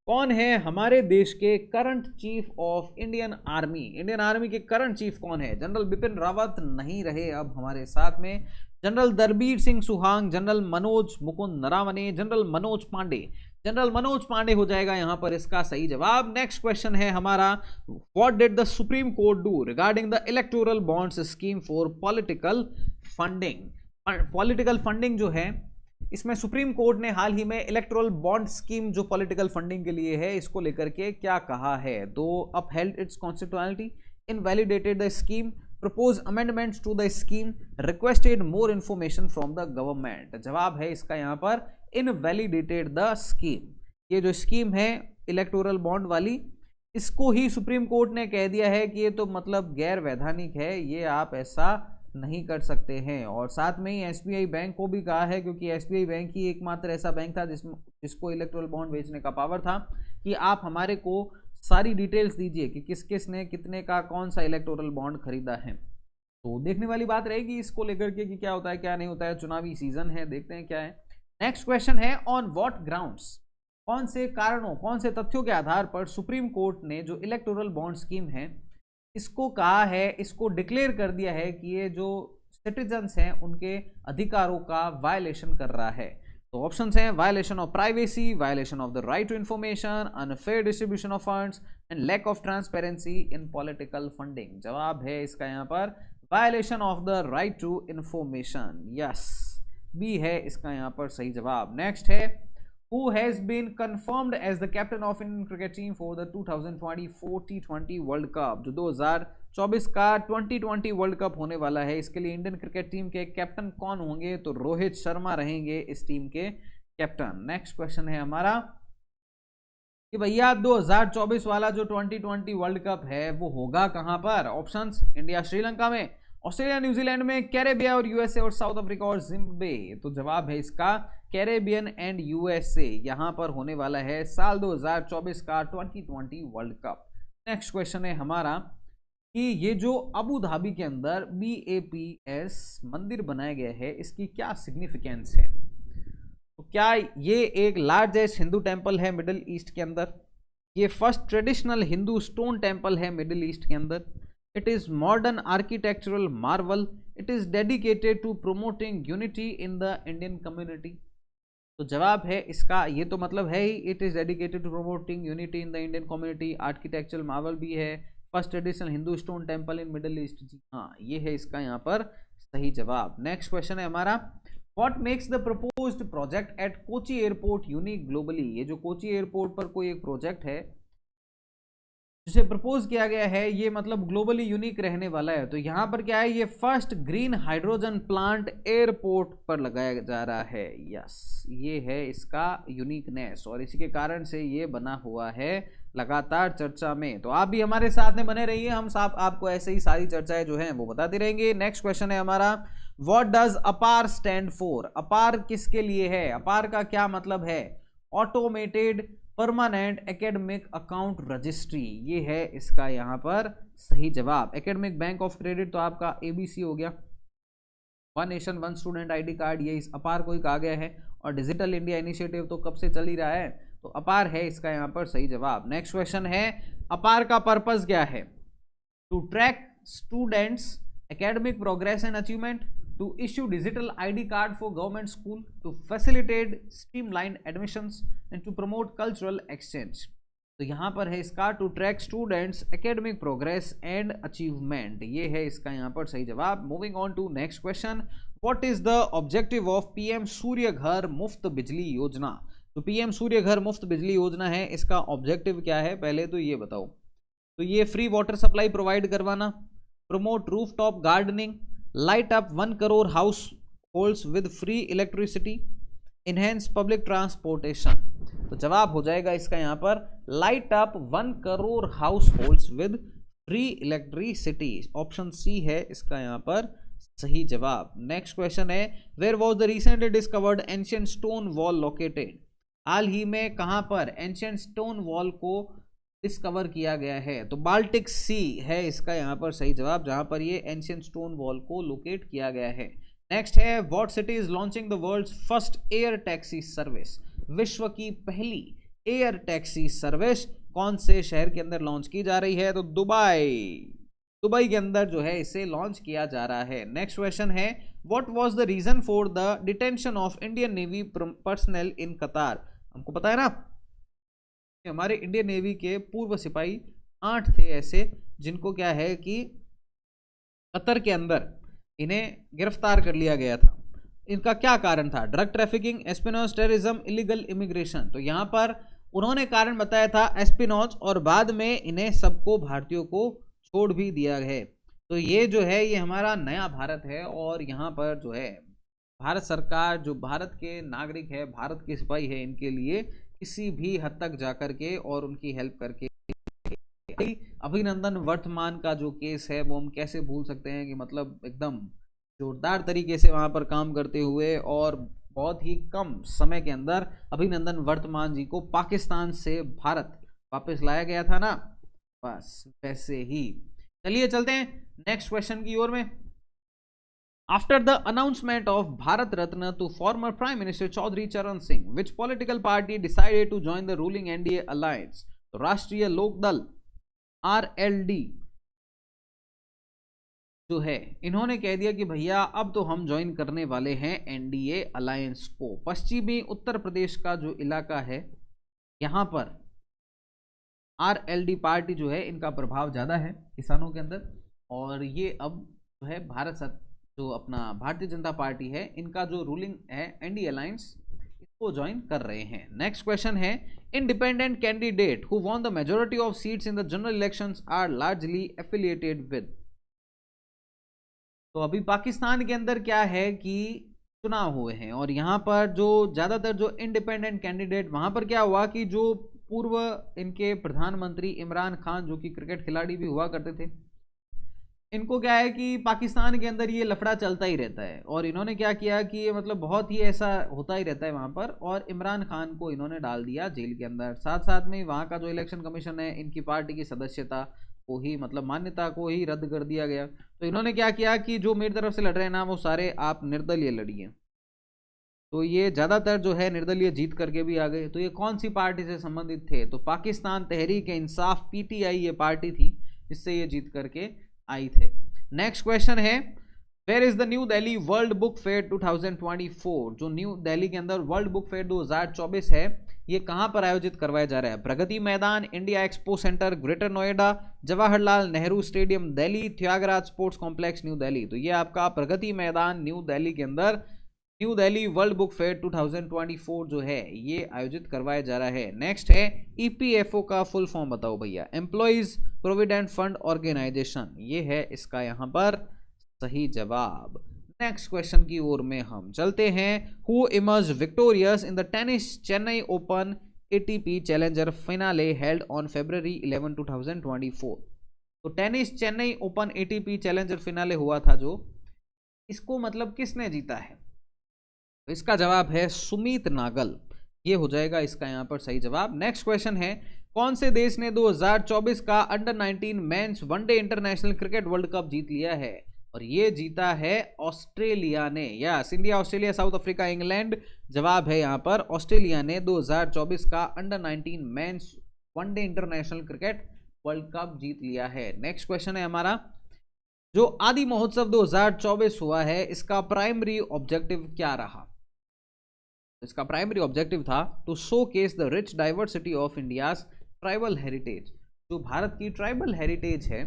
कौन है हमारे देश के current chief of Indian army? Indian army के करंट चीफ कौन है? जनरल बिपिन रावत नहीं रहे अब हमारे साथ में। General Dalbir Singh Suhag, general Manoj Mukund Naravane, general Manoj Pande. General Manoj Pande हो जाएगा यहां पर इसका सही जवाब। नेक्स्ट क्वेश्चन है हमारा, what did the supreme court do regarding the electoral bonds scheme for political funding? Political funding जो है इसमें सुप्रीम कोर्ट ने हाल ही में इलेक्टोरल बॉन्ड स्कीम जो पॉलिटिकल फंडिंग के लिए है इसको लेकर के क्या कहा है? दो upheld its constitutionality, invalidated the scheme, propose amendments to the scheme, requested more information from the government. जवाब है इसका यहां पर इनवैलिडेटेड द स्कीम। ये जो स्कीम है इलेक्टोरल बॉन्ड वाली, इसको ही सुप्रीम कोर्ट ने कह दिया है कि ये तो मतलब गैर वैधानिक है, ये आप ऐसा नहीं कर सकते हैं। और साथ में ही एसबीआई बैंक को भी कहा है, क्योंकि एसबीआई बैंक ही एकमात्र ऐसा बैंक था जिसको इलेक्टोरल बॉन्ड बेचने का पावर था, कि आप हमारे को सारी डिटेल्स दीजिए कि किस किस ने कितने का कौन सा इलेक्टोरल बॉन्ड खरीदा है। तो देखने वाली बात रहेगी इसको लेकर के कि क्या होता है क्या नहीं होता है। चुनावी सीजन है, देखते हैं क्या है। नेक्स्ट क्वेश्चन है, ऑन व्हाट ग्राउंड्स, कौन से कारणों कौन से तथ्यों के आधार पर सुप्रीम कोर्ट ने जो इलेक्टोरल बॉन्ड स्कीम है इसको कहा है, इसको डिक्लेयर कर दिया है कि ये जो सिटीजन्स हैं उनके अधिकारों का वायलेशन कर रहा है? तो ऑप्शंस हैं violation of privacy, violation of the right to information, unfair distribution of funds and lack of transparency in political funding. जवाब है इसका यहाँ पर violation of the right to information. Yes, B है इसका यहाँ पर सही जवाब। नेक्स्ट है who has been confirmed as the captain of Indian cricket team for the 2024 T20 World Cup। जो 2024 का 2020 वर्ल्ड कप होने वाला है, इसके लिए इंडियन क्रिकेट टीम के कैप्टन कौन होंगे? तो रोहित शर्मा रहेंगे इस टीम के कैप्टन। नेक्स्ट क्वेश्चन है हमारा कि भैया 2024 वाला जो 2020 वर्ल्ड कप है वो होगा कहां पर? ऑप्शंस इंडिया श्रीलंका में, ऑस्ट्रेलिया न्यूजीलैंड में, कैरेबिया और यूएसए और साउथ अफ्रीका और जिम्बाब्वे। तो जवाब है इसका कैरेबियन एंड यूएसए, यहां पर होने वाला है साल 2024 का 2020 वर्ल्ड कप। नेक्स्ट क्वेश्चन है हमारा कि ये जो अबू धाबी के अंदर BAPS मंदिर बनाया गया है, इसकी क्या सिग्निफिकेंस है? तो क्या ये एक लार्जेस्ट हिंदू टेंपल है मिडिल ईस्ट के अंदर? ये first traditional Hindu stone temple है मिडिल ईस्ट के अंदर? It is modern architectural marvel? It is dedicated to promoting unity in the Indian community? तो जवाब है इसका, ये तो मतलब है ही, it is dedicated to promoting unity in the Indian community. Architectural marvel भी है, first traditional Hindu stone temple in Middle East. जी हाँ, ये है इसका यहाँ पर सही जवाब। नेक्स्ट क्वेश्चन है हमारा what makes the proposed project at Kochi airport unique globally? ये जो कोची एयरपोर्ट पर कोई एक प्रोजेक्ट है जिसे प्रपोज किया गया है, ये मतलब ग्लोबली यूनिक रहने वाला है। तो यहाँ पर क्या है, ये first green hydrogen plant airport पर लगाया जा रहा है। यस, ये है इसका यूनिकनेस और इसी के कारण से ये बना हुआ है लगातार चर्चा में। तो आप भी हमारे साथ में बने रहिए, हम साथ आपको ऐसे ही सारी चर्चाएं जो हैं वो बताते रहेंगे। नेक्स्ट क्वेश्चन है हमारा व्हाट डज अपार स्टैंड फॉर? अपार किसके लिए है? अपार का क्या मतलब है? Automated permanent academic account registry, ये है इसका यहाँ पर सही जवाब। एकेडमिक बैंक ऑफ क्रेडिट तो आपका ABC हो गया, one nation one student ID card, ये इस अपार को ही कहा गया है। और डिजिटल इंडिया इनिशिएटिव तो कब से चल ही रहा है, तो अपार है इसका यहाँ पर सही जवाब। नेक्स्ट क्वेश्चन है अपार का पर्पस क्या है? To track students academic progress and achievement, to issue digital ID card for government school, to facilitate streamlined admissions and to promote cultural exchange। तो यहाँ पर है इसका to track students academic progress and achievement, ये है इसका यहाँ पर सही जवाब। Moving on to next question what is the objective of PM Surya Ghar Muft बिजली योजना? तो PM सूर्य घर मुफ्त बिजली योजना है, इसका ऑब्जेक्टिव क्या है पहले तो ये बताओ। तो ये फ्री वाटर सप्लाई प्रोवाइड करवाना, promote roof top gardening, light up 1 crore households with free electricity, enhance public transportation. तो जवाब हो जाएगा इसका यहाँ पर light up 1 crore households with free electricity. Option C है इसका यहाँ पर सही जवाब। नेक्स्ट क्वेश्चन है where was the recently discovered ancient stone wall located? हाल ही में कहाँ पर एंशिएंट स्टोन वॉल को डिस्कवर किया गया है? तो बाल्टिक सी है इसका यहाँ पर सही जवाब, जहां पर ये एंशिएंट स्टोन वॉल को लोकेट किया गया है। नेक्स्ट है what city is launching the world's first air taxi service? विश्व की पहली एयर टैक्सी सर्विस कौन से शहर के अंदर लॉन्च की जा रही है? तो दुबई के अंदर जो है इसे लॉन्च किया जा रहा है। नेक्स्ट क्वेश्चन है what was the reason for the detention of Indian navy personnel in Qatar? हमको पता है ना, हमारे इंडियन नेवी के पूर्व सिपाही 8 थे ऐसे जिनको क्या है कि कतर के अंदर इन्हें गिरफ्तार कर लिया गया था। इनका क्या कारण था? Drug trafficking, espionage, terrorism, illegal immigration. तो यहाँ पर उन्होंने कारण बताया था एस्पिनॉज और बाद में इन्हें सबको भारतीयों को छोड़ भी दिया है। तो ये जो है ये हमारा नया भारत है और यहाँ पर जो है भारत सरकार जो भारत के नागरिक है, भारत के सिपाही है, इनके लिए किसी भी हद तक जाकर के और उनकी हेल्प करके अभिनंदन वर्तमान का जो केस है वो हम कैसे भूल सकते हैं कि मतलब एकदम जोरदार तरीके से वहां पर काम करते हुए और बहुत ही कम समय के अंदर अभिनंदन वर्तमान जी को पाकिस्तान से भारत वापस लाया गया था ना, बस वैसे ही। चलिए चलते हैं नेक्स्ट क्वेश्चन की ओर में। After the announcement of Bharat Ratna to former Prime Minister Chaudhry Charan Singh, which political party decided to join the ruling NDA alliance? तो राष्ट्रीय लोक दल RLD जो है इन्होंने कह दिया कि भैया अब तो हम ज्वाइन करने वाले हैं एनडीए अलायंस को। पश्चिमी उत्तर प्रदेश का जो इलाका है यहाँ पर आरएलडी पार्टी जो है इनका प्रभाव ज़्यादा है किसानों के अंदर, और ये अब जो है जो अपना भारतीय जनता पार्टी है इनका जो रूलिंग है एनडीए अलायंस इसको ज्वाइन कर रहे हैं। नेक्स्ट क्वेश्चन है, independent candidate who won the majority of seats in the general elections are largely affiliated with. तो अभी पाकिस्तान के अंदर क्या है कि चुनाव हुए हैं और यहाँ पर जो ज़्यादातर जो इंडिपेंडेंट कैंडिडेट, वहाँ पर क्या हुआ कि जो पूर्व इनके प्रधानमंत्री इमरान खान जो कि क्रिकेट खिलाड़ी भी हुआ करते थे, इनको क्या है कि पाकिस्तान के अंदर ये लफड़ा चलता ही रहता है और इन्होंने क्या किया कि ये मतलब बहुत ही ऐसा होता ही रहता है वहाँ पर, और इमरान खान को इन्होंने डाल दिया जेल के अंदर। साथ साथ में वहाँ का जो इलेक्शन कमीशन है इनकी पार्टी की सदस्यता को ही मतलब मान्यता को ही रद्द कर दिया गया। तो इन्होंने क्या किया कि जो मेरी तरफ से लड़ रहे हैं ना वो सारे आप निर्दलीय लड़िए। तो ये ज़्यादातर जो है निर्दलीय जीत करके भी आ गए। तो ये कौन सी पार्टी से संबंधित थे? तो पाकिस्तान तहरीक इंसाफ पीटीआई ये पार्टी थी जिससे ये जीत करके आई थे। नेक्स्ट क्वेश्चन है, where is the New Delhi world book fair 2024। जो न्यू दिल्ली के अंदर वर्ल्ड बुक फेयर 2024 है ये कहां पर आयोजित करवाया जा रहा है? Pragati Maidan, India expo centre, greater Noida, Jawaharlal Nehru stadium Delhi, Tyagaraj sports complex New Delhi. तो ये आपका प्रगति मैदान न्यू दिल्ली के अंदर New Delhi world book fair 2024 जो है ये आयोजित करवाया जा रहा है। नेक्स्ट है, ईपीएफओ का फुल फॉर्म बताओ भैया। एम्प्लॉइज प्रोविडेंट फंड ऑर्गेनाइजेशन, ये है इसका यहाँ पर सही जवाब। नेक्स्ट क्वेश्चन की ओर में हम चलते हैं। Who emerge victorious in the tennis Chennai open ATP challenger finale held on February 11, 2024। तो tennis Chennai open ATP challenger finale हुआ था जो, इसको मतलब किसने जीता है? तो इसका जवाब है सुमीत नागल, ये हो जाएगा इसका यहाँ पर सही जवाब। नेक्स्ट क्वेश्चन है, कौन से देश ने 2024 का under 19 men's one day international cricket world cup जीत लिया है? और ये जीता है ऑस्ट्रेलिया ने। Yes, India, Australia, South Africa, England. जवाब है यहाँ पर ऑस्ट्रेलिया ने 2024 का under 19 men's one day international cricket world cup जीत लिया है। नेक्स्ट क्वेश्चन है हमारा, जो आदि महोत्सव 2024 हुआ है इसका प्राइमरी ऑब्जेक्टिव क्या रहा? इसका प्राइमरी ऑब्जेक्टिव था to showcase the rich diversity of India's tribal heritage. जो भारत की ट्राइबल हेरिटेज है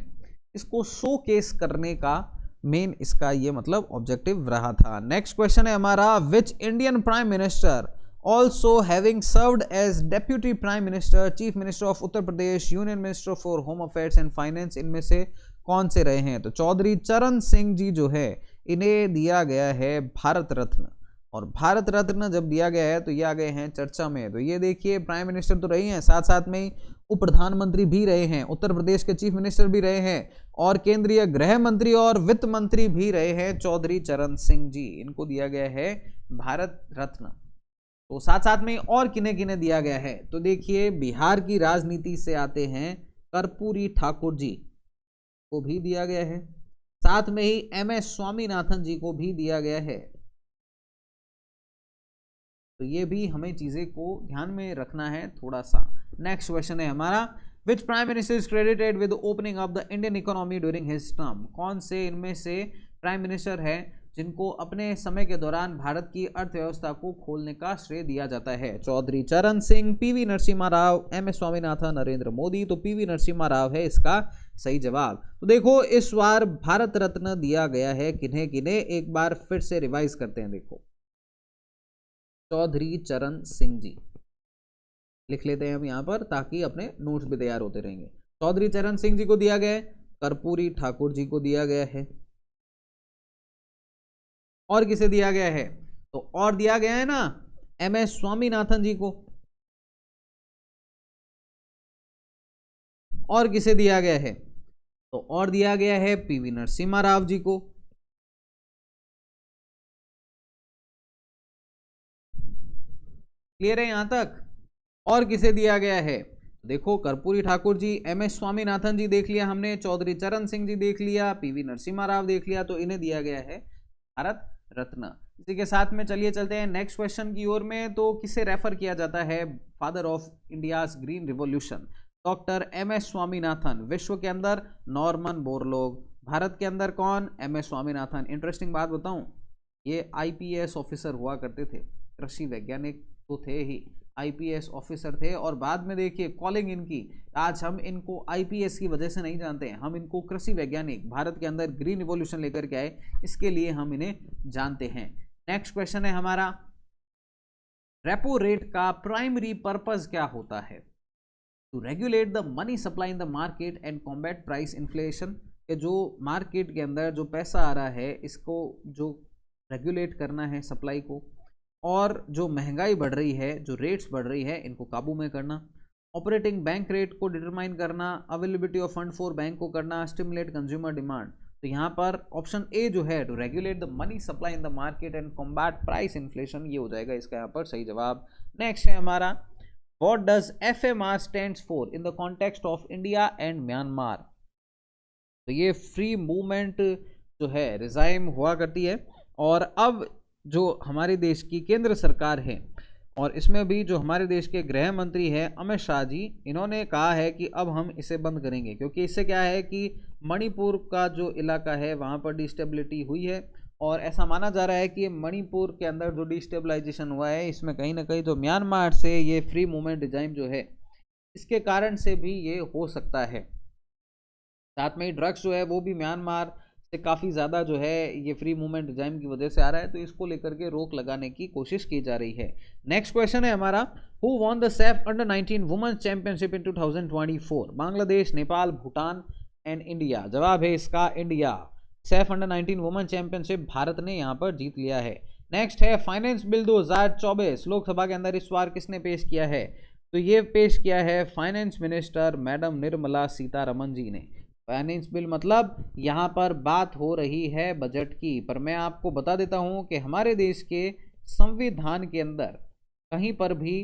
इसको शोकेस करने का मेन इसका ये मतलब ऑब्जेक्टिव रहा था। नेक्स्ट क्वेश्चन है हमारा, which Indian prime minister also having served as deputy prime minister, chief minister of Uttar Pradesh, union minister for home affairs and finance, इनमें से कौन से रहे हैं? तो चौधरी चरण सिंह जी जो है इन्हें दिया गया है भारत रत्न, और भारत रत्न जब दिया गया है तो ये आ गए हैं चर्चा में। तो ये देखिए प्राइम मिनिस्टर तो रही हैं, साथ साथ में ही उप प्रधानमंत्री भी रहे हैं, उत्तर प्रदेश के चीफ मिनिस्टर भी रहे हैं, और केंद्रीय गृह मंत्री और वित्त मंत्री भी रहे हैं चौधरी चरण सिंह जी। इनको दिया गया है भारत रत्न। तो साथ साथ में और किन्हें किन्हें दिया गया है? तो देखिए बिहार की राजनीति से आते हैं कर्पूरी ठाकुर जी को भी दिया गया है, साथ में ही MS स्वामीनाथन जी को भी दिया गया है। तो ये भी हमें चीजें को ध्यान में रखना है थोड़ा सा। नेक्स्ट क्वेश्चन है हमारा, which prime minister is credited with opening up the Indian economy during his term. कौन से इनमें से प्राइम मिनिस्टर है जिनको अपने समय के दौरान भारत की अर्थव्यवस्था को खोलने का श्रेय दिया जाता है? चौधरी चरण सिंह, PV नरसिम्हा राव, MS स्वामीनाथन, नरेंद्र मोदी। तो PV नरसिम्हा राव है इसका सही जवाब। तो देखो इस बार भारत रत्न दिया गया है किन्हें किन्हें, एक बार फिर से रिवाइज करते हैं। देखो चौधरी चरण सिंह जी लिख लेते हैं हम यहाँ पर ताकि अपने नोट्स भी तैयार होते रहेंगे। चौधरी चरण सिंह जी को दिया गया है, कर्पूरी ठाकुर जी को दिया गया है, और किसे दिया गया है? तो और दिया गया है ना MS स्वामीनाथन जी को, और किसे दिया गया है? तो और दिया गया है PV नरसिम्हा राव जी को। क्लियर है यहां तक? और किसे दिया गया है? देखो कर्पूरी ठाकुर जी, MS स्वामीनाथन जी देख लिया हमने, चौधरी चरण सिंह जी देख लिया, PV नरसिम्हा राव देख लिया, तो इन्हें दिया गया है भारत रत्न। इसी के साथ में चलिए चलते हैं नेक्स्ट क्वेश्चन की ओर में। तो किसे रेफर किया जाता है father of India's green revolution? Doctor MS Swaminathan. विश्व के अंदर नॉर्मन बोरलॉग, भारत के अंदर कौन? M S Swaminathan. इंटरेस्टिंग बात बताऊं, ये आईपीएस ऑफिसर हुआ करते थे, कृषि वैज्ञानिक तो थे ही, आईपीएस ऑफिसर थे। और बाद में देखिए कॉलिंग इनकी, आज हम इनको आईपीएस की वजह से नहीं जानते हैं, हम इनको कृषि वैज्ञानिक, भारत के अंदर ग्रीन रिवॉल्यूशन लेकर के आए, इसके लिए हम इन्हें जानते हैं। नेक्स्ट क्वेश्चन है हमारा, रेपो रेट का प्राइमरी पर्पस क्या होता है? To regulate the money supply in the market and combat price inflation, के जो मार्केट के अंदर जो पैसा आ रहा है इसको जो रेगुलेट करना है सप्लाई को, और जो महंगाई बढ़ रही है, जो रेट्स बढ़ रही है, इनको काबू में करना, ऑपरेटिंग बैंक रेट को डिटरमाइन करना, availability of fund for bank को करना, स्टिमुलेट कंज्यूमर डिमांड। तो यहाँ पर ऑप्शन ए जो है, to regulate the money supply in the market and combat price inflation, ये हो जाएगा इसका यहाँ पर सही जवाब। नेक्स्ट है हमारा, what does FMR stands for in the context of India and Myanmar? तो ये फ्री मूवमेंट जो है रिजाइम हुआ करती है, और अब जो हमारे देश की केंद्र सरकार है, और इसमें भी जो हमारे देश के गृह मंत्री हैं अमित शाह जी, इन्होंने कहा है कि अब हम इसे बंद करेंगे, क्योंकि इससे क्या है कि मणिपुर का जो इलाका है वहाँ पर डिस्टेबिलिटी हुई है, और ऐसा माना जा रहा है कि मणिपुर के अंदर जो डिस्टेबलाइजेशन हुआ है, इसमें कहीं ना कहीं जो म्यांमार से ये फ्री मूवमेंट रिजाइम जो है, इसके कारण से भी ये हो सकता है। साथ में ही ड्रग्स जो है वो भी म्यांमार से काफ़ी ज़्यादा जो है ये फ्री मूवमेंट रिजाइम की वजह से आ रहा है, तो इसको लेकर के रोक लगाने की कोशिश की जा रही है। नेक्स्ट क्वेश्चन है हमारा, who won the SAFF under 19 women's championship in 2024? Bangladesh, Nepal, Bhutan and India. जवाब है इसका India. SAFF under 19 women championship Bharat ने यहाँ पर जीत लिया है। नेक्स्ट है, फाइनेंस बिल 2024 लोकसभा के अंदर इस बार किसने पेश किया है? तो ये पेश किया है finance minister madam Nirmala Sitharaman ji ने। फाइनेंस बिल मतलब यहाँ पर बात हो रही है बजट की, पर मैं आपको बता देता हूँ कि हमारे देश के संविधान के अंदर कहीं पर भी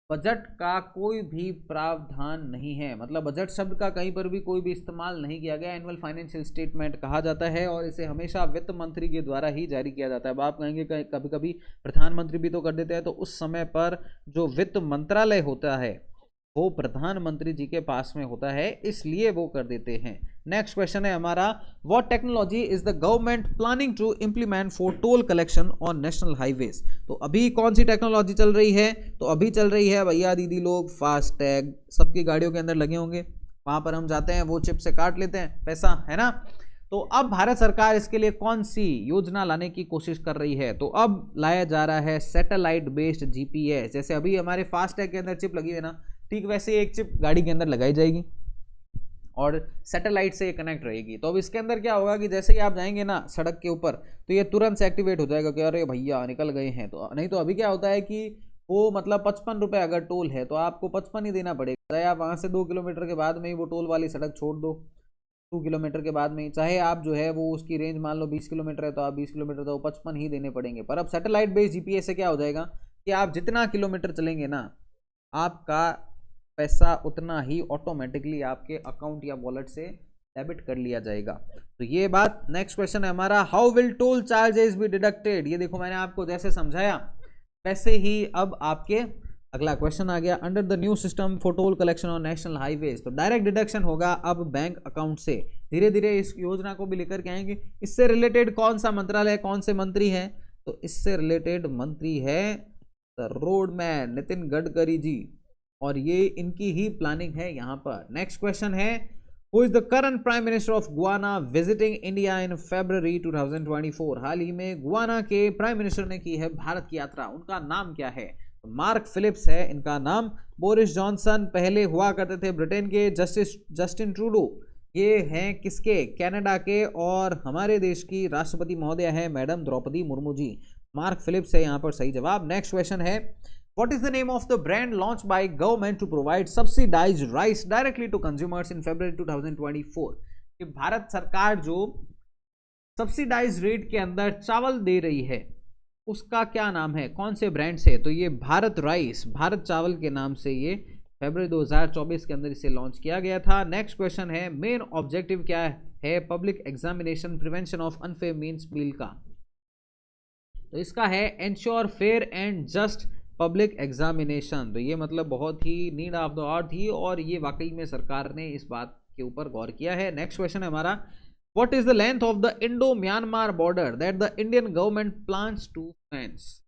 बजट का कोई भी प्रावधान नहीं है, मतलब बजट शब्द का कहीं पर भी कोई भी इस्तेमाल नहीं किया गया। एनुअल फाइनेंशियल स्टेटमेंट कहा जाता है, और इसे हमेशा वित्त मंत्री के द्वारा ही जारी किया जाता है। अब आप कहेंगे कभी कभी प्रधानमंत्री भी तो कर देते हैं, तो उस समय पर जो वित्त मंत्रालय होता है वो प्रधानमंत्री जी के पास में होता है, इसलिए वो कर देते हैं। नेक्स्ट क्वेश्चन है हमारा, what technology is the government planning to implement for toll collection on national highways? तो अभी कौन सी टेक्नोलॉजी चल रही है? तो अभी चल रही है भैया दीदी लोग, फास्ट टैग सबकी गाड़ियों के अंदर लगे होंगे, वहां पर हम जाते हैं, वो चिप से काट लेते हैं पैसा, है ना। तो अब भारत सरकार इसके लिए कौन सी योजना लाने की कोशिश कर रही है? तो अब लाया जा रहा है सैटेलाइट बेस्ड जीपीएस। जैसे अभी हमारे फास्ट टैग के अंदर चिप लगी है ना, ठीक वैसे एक चिप गाड़ी के अंदर लगाई जाएगी और सैटेलाइट से ये कनेक्ट रहेगी। तो अब इसके अंदर क्या होगा कि जैसे ही आप जाएंगे ना सड़क के ऊपर, तो ये तुरंत से एक्टिवेट हो जाएगा कि अरे भैया निकल गए हैं। तो नहीं तो अभी क्या होता है कि वो मतलब 55 रुपये अगर टोल है तो आपको 55 ही देना पड़ेगा, चाहे आप वहाँ से 2 किलोमीटर के बाद में ही वो टोल वाली सड़क छोड़ दो, 2 किलोमीटर के बाद में ही, चाहे आप जो है वो उसकी रेंज मान लो 20 किलोमीटर है तो आप 20 किलोमीटर तो 55 ही देने पड़ेंगे। पर अब सैटेलाइट बेस्ड जीपीएस से क्या हो जाएगा कि आप जितना किलोमीटर चलेंगे ना, आपका पैसा उतना ही ऑटोमेटिकली आपके अकाउंट या वॉलेट से डेबिट कर लिया जाएगा। तो ये बात। नेक्स्ट क्वेश्चन है हमारा, how will toll charges be deducted? ये देखो मैंने आपको जैसे समझाया वैसे ही अब आपके अगला क्वेश्चन आ गया, under the new system for toll collection on national highways. तो डायरेक्ट डिडक्शन होगा अब बैंक अकाउंट से। धीरे धीरे इस योजना को भी लेकर के आएंगे। इससे रिलेटेड कौन सा मंत्रालय, कौन से मंत्री है? तो इससे रिलेटेड मंत्री है द रोडमैन नितिन गडकरी जी, और ये इनकी ही प्लानिंग है यहाँ पर। नेक्स्ट क्वेश्चन है, who is the current prime minister of Guyana visiting India in February 2024? हाल ही में गुआना के प्राइम मिनिस्टर ने की है भारत की यात्रा, उनका नाम क्या है? तो मार्क फिलिप्स है इनका नाम। बोरिस जॉनसन पहले हुआ करते थे ब्रिटेन के। जस्टिन ट्रूडो ये हैं किसके? कनाडा के। और हमारे देश की राष्ट्रपति महोदया है मैडम द्रौपदी मुर्मू जी। मार्क फिलिप्स है यहाँ पर सही जवाब। नेक्स्ट क्वेश्चन है, what is the name of the brand launched by government to provide subsidized rice directly to consumers in February 2024? कि भारत सरकार जो सब्सिडाइज रेट के अंदर चावल दे रही है उसका क्या नाम है, कौन से ब्रांड से? तो ये भारत राइस, भारत चावल के नाम से ये फरवरी 2024 के अंदर इसे लॉन्च किया गया था। नेक्स्ट क्वेश्चन है, मेन ऑब्जेक्टिव क्या है public examination prevention of unfair means bill का? तो इसका है ensure fair and just public examination. तो ये मतलब बहुत ही नीड ऑफ द आवर थी, और ये वाकई में सरकार ने इस बात के ऊपर गौर किया है। नेक्स्ट क्वेश्चन है हमारा, what is the length of the Indo Myanmar border that the Indian government plans to fence?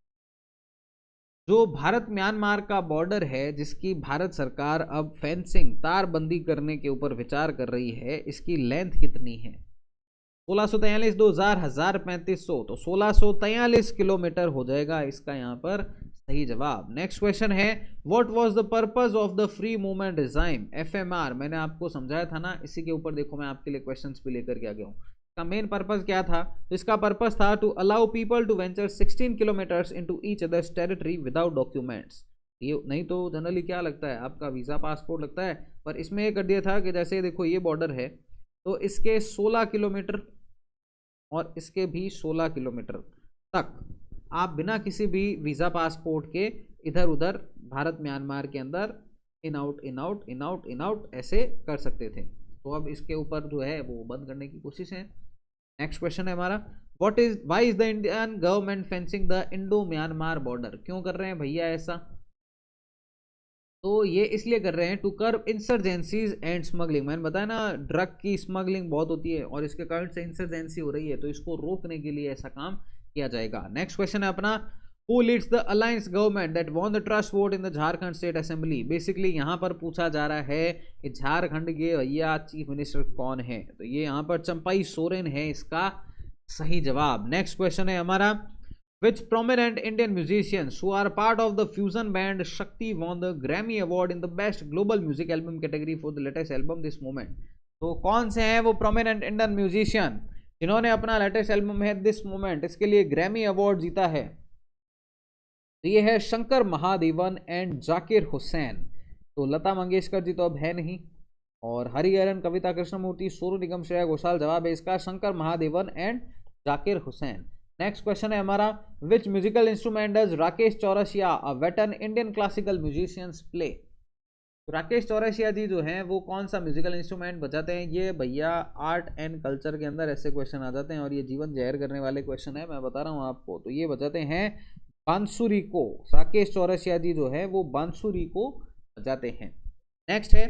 जो भारत म्यांमार का बॉर्डर है जिसकी भारत सरकार अब फेंसिंग तारबंदी करने के ऊपर विचार कर रही है, इसकी लेंथ कितनी है? 1643, 2000, 1000, 3500, तो 1643 किलोमीटर हो जाएगा इसका यहाँ पर सही जवाब। नेक्स्ट क्वेश्चन है what was the purpose of the free movement regime FMR? मैंने आपको समझाया था ना, इसी के ऊपर देखो मैं आपके लिए क्वेश्चंस भी लेकर के आ गया हूँ। इसका मेन पर्पस क्या था? तो इसका पर्पस था to allow people to venture 16 kilometres into each others territory without documents. ये नहीं तो जनरली क्या लगता है आपका वीज़ा पासपोर्ट लगता है, पर इसमें ये कर दिया था कि जैसे देखो ये बॉर्डर है तो इसके 16 किलोमीटर और इसके भी 16 किलोमीटर तक आप बिना किसी भी वीज़ा पासपोर्ट के इधर उधर भारत म्यांमार के अंदर in out in out in out in out ऐसे कर सकते थे। तो अब इसके ऊपर जो है वो बंद करने की कोशिश है। नेक्स्ट क्वेश्चन है हमारा why is the Indian government fencing the Indo Myanmar border? क्यों कर रहे हैं भैया ऐसा? तो ये इसलिए कर रहे हैं to curb insurgencies and smuggling. मैंने बताया ना ड्रग की स्मगलिंग बहुत होती है और इसके कारण से इंसर्जेंसी हो रही है, तो इसको रोकने के लिए ऐसा काम किया जाएगा। नेक्स्ट क्वेश्चन है अपना who leads the alliance government that won the trust vote in the Jharkhand state assembly? Basically यहाँ पर पूछा जा रहा है कि झारखंड के भैया चीफ मिनिस्टर कौन है, तो ये यहाँ पर चंपाई सोरेन है इसका सही जवाब। नेक्स्ट क्वेश्चन है हमारा which prominent Indian musicians who are part of the fusion band Shakti won the Grammy Award in the Best Global Music Album category for the latest album this moment? तो कौन से हैं वो प्रोमिनेंट इंडियन म्यूजिशियन जिन्होंने अपना लेटेस्ट एल्बम है दिस मोमेंट इसके लिए ग्रैमी अवार्ड जीता है? तो ये है शंकर महादेवन एंड जाकिर हुसैन। तो लता मंगेशकर जी तो अब है नहीं, और हरिहरन, कविता कृष्णमूर्ति, सोनू निगम, श्रेया घोषाल। जवाब है इसका Shankar Mahadevan and Zakir Hussain. Next question है हमारा विच musical instrument does Rakesh Chaurasia a veteran Indian classical musicians play? तो राकेश चौरसिया जी जो हैं वो कौन सा म्यूजिकल इंस्ट्रूमेंट बजाते हैं? ये भैया आर्ट एंड कल्चर के अंदर ऐसे क्वेश्चन आ जाते हैं और ये जीवन जहर करने वाले क्वेश्चन है, मैं बता रहा हूँ आपको। तो ये बजाते हैं बांसुरी को। राकेश चौरसिया जी जो है वो बांसुरी को बजाते हैं। नेक्स्ट है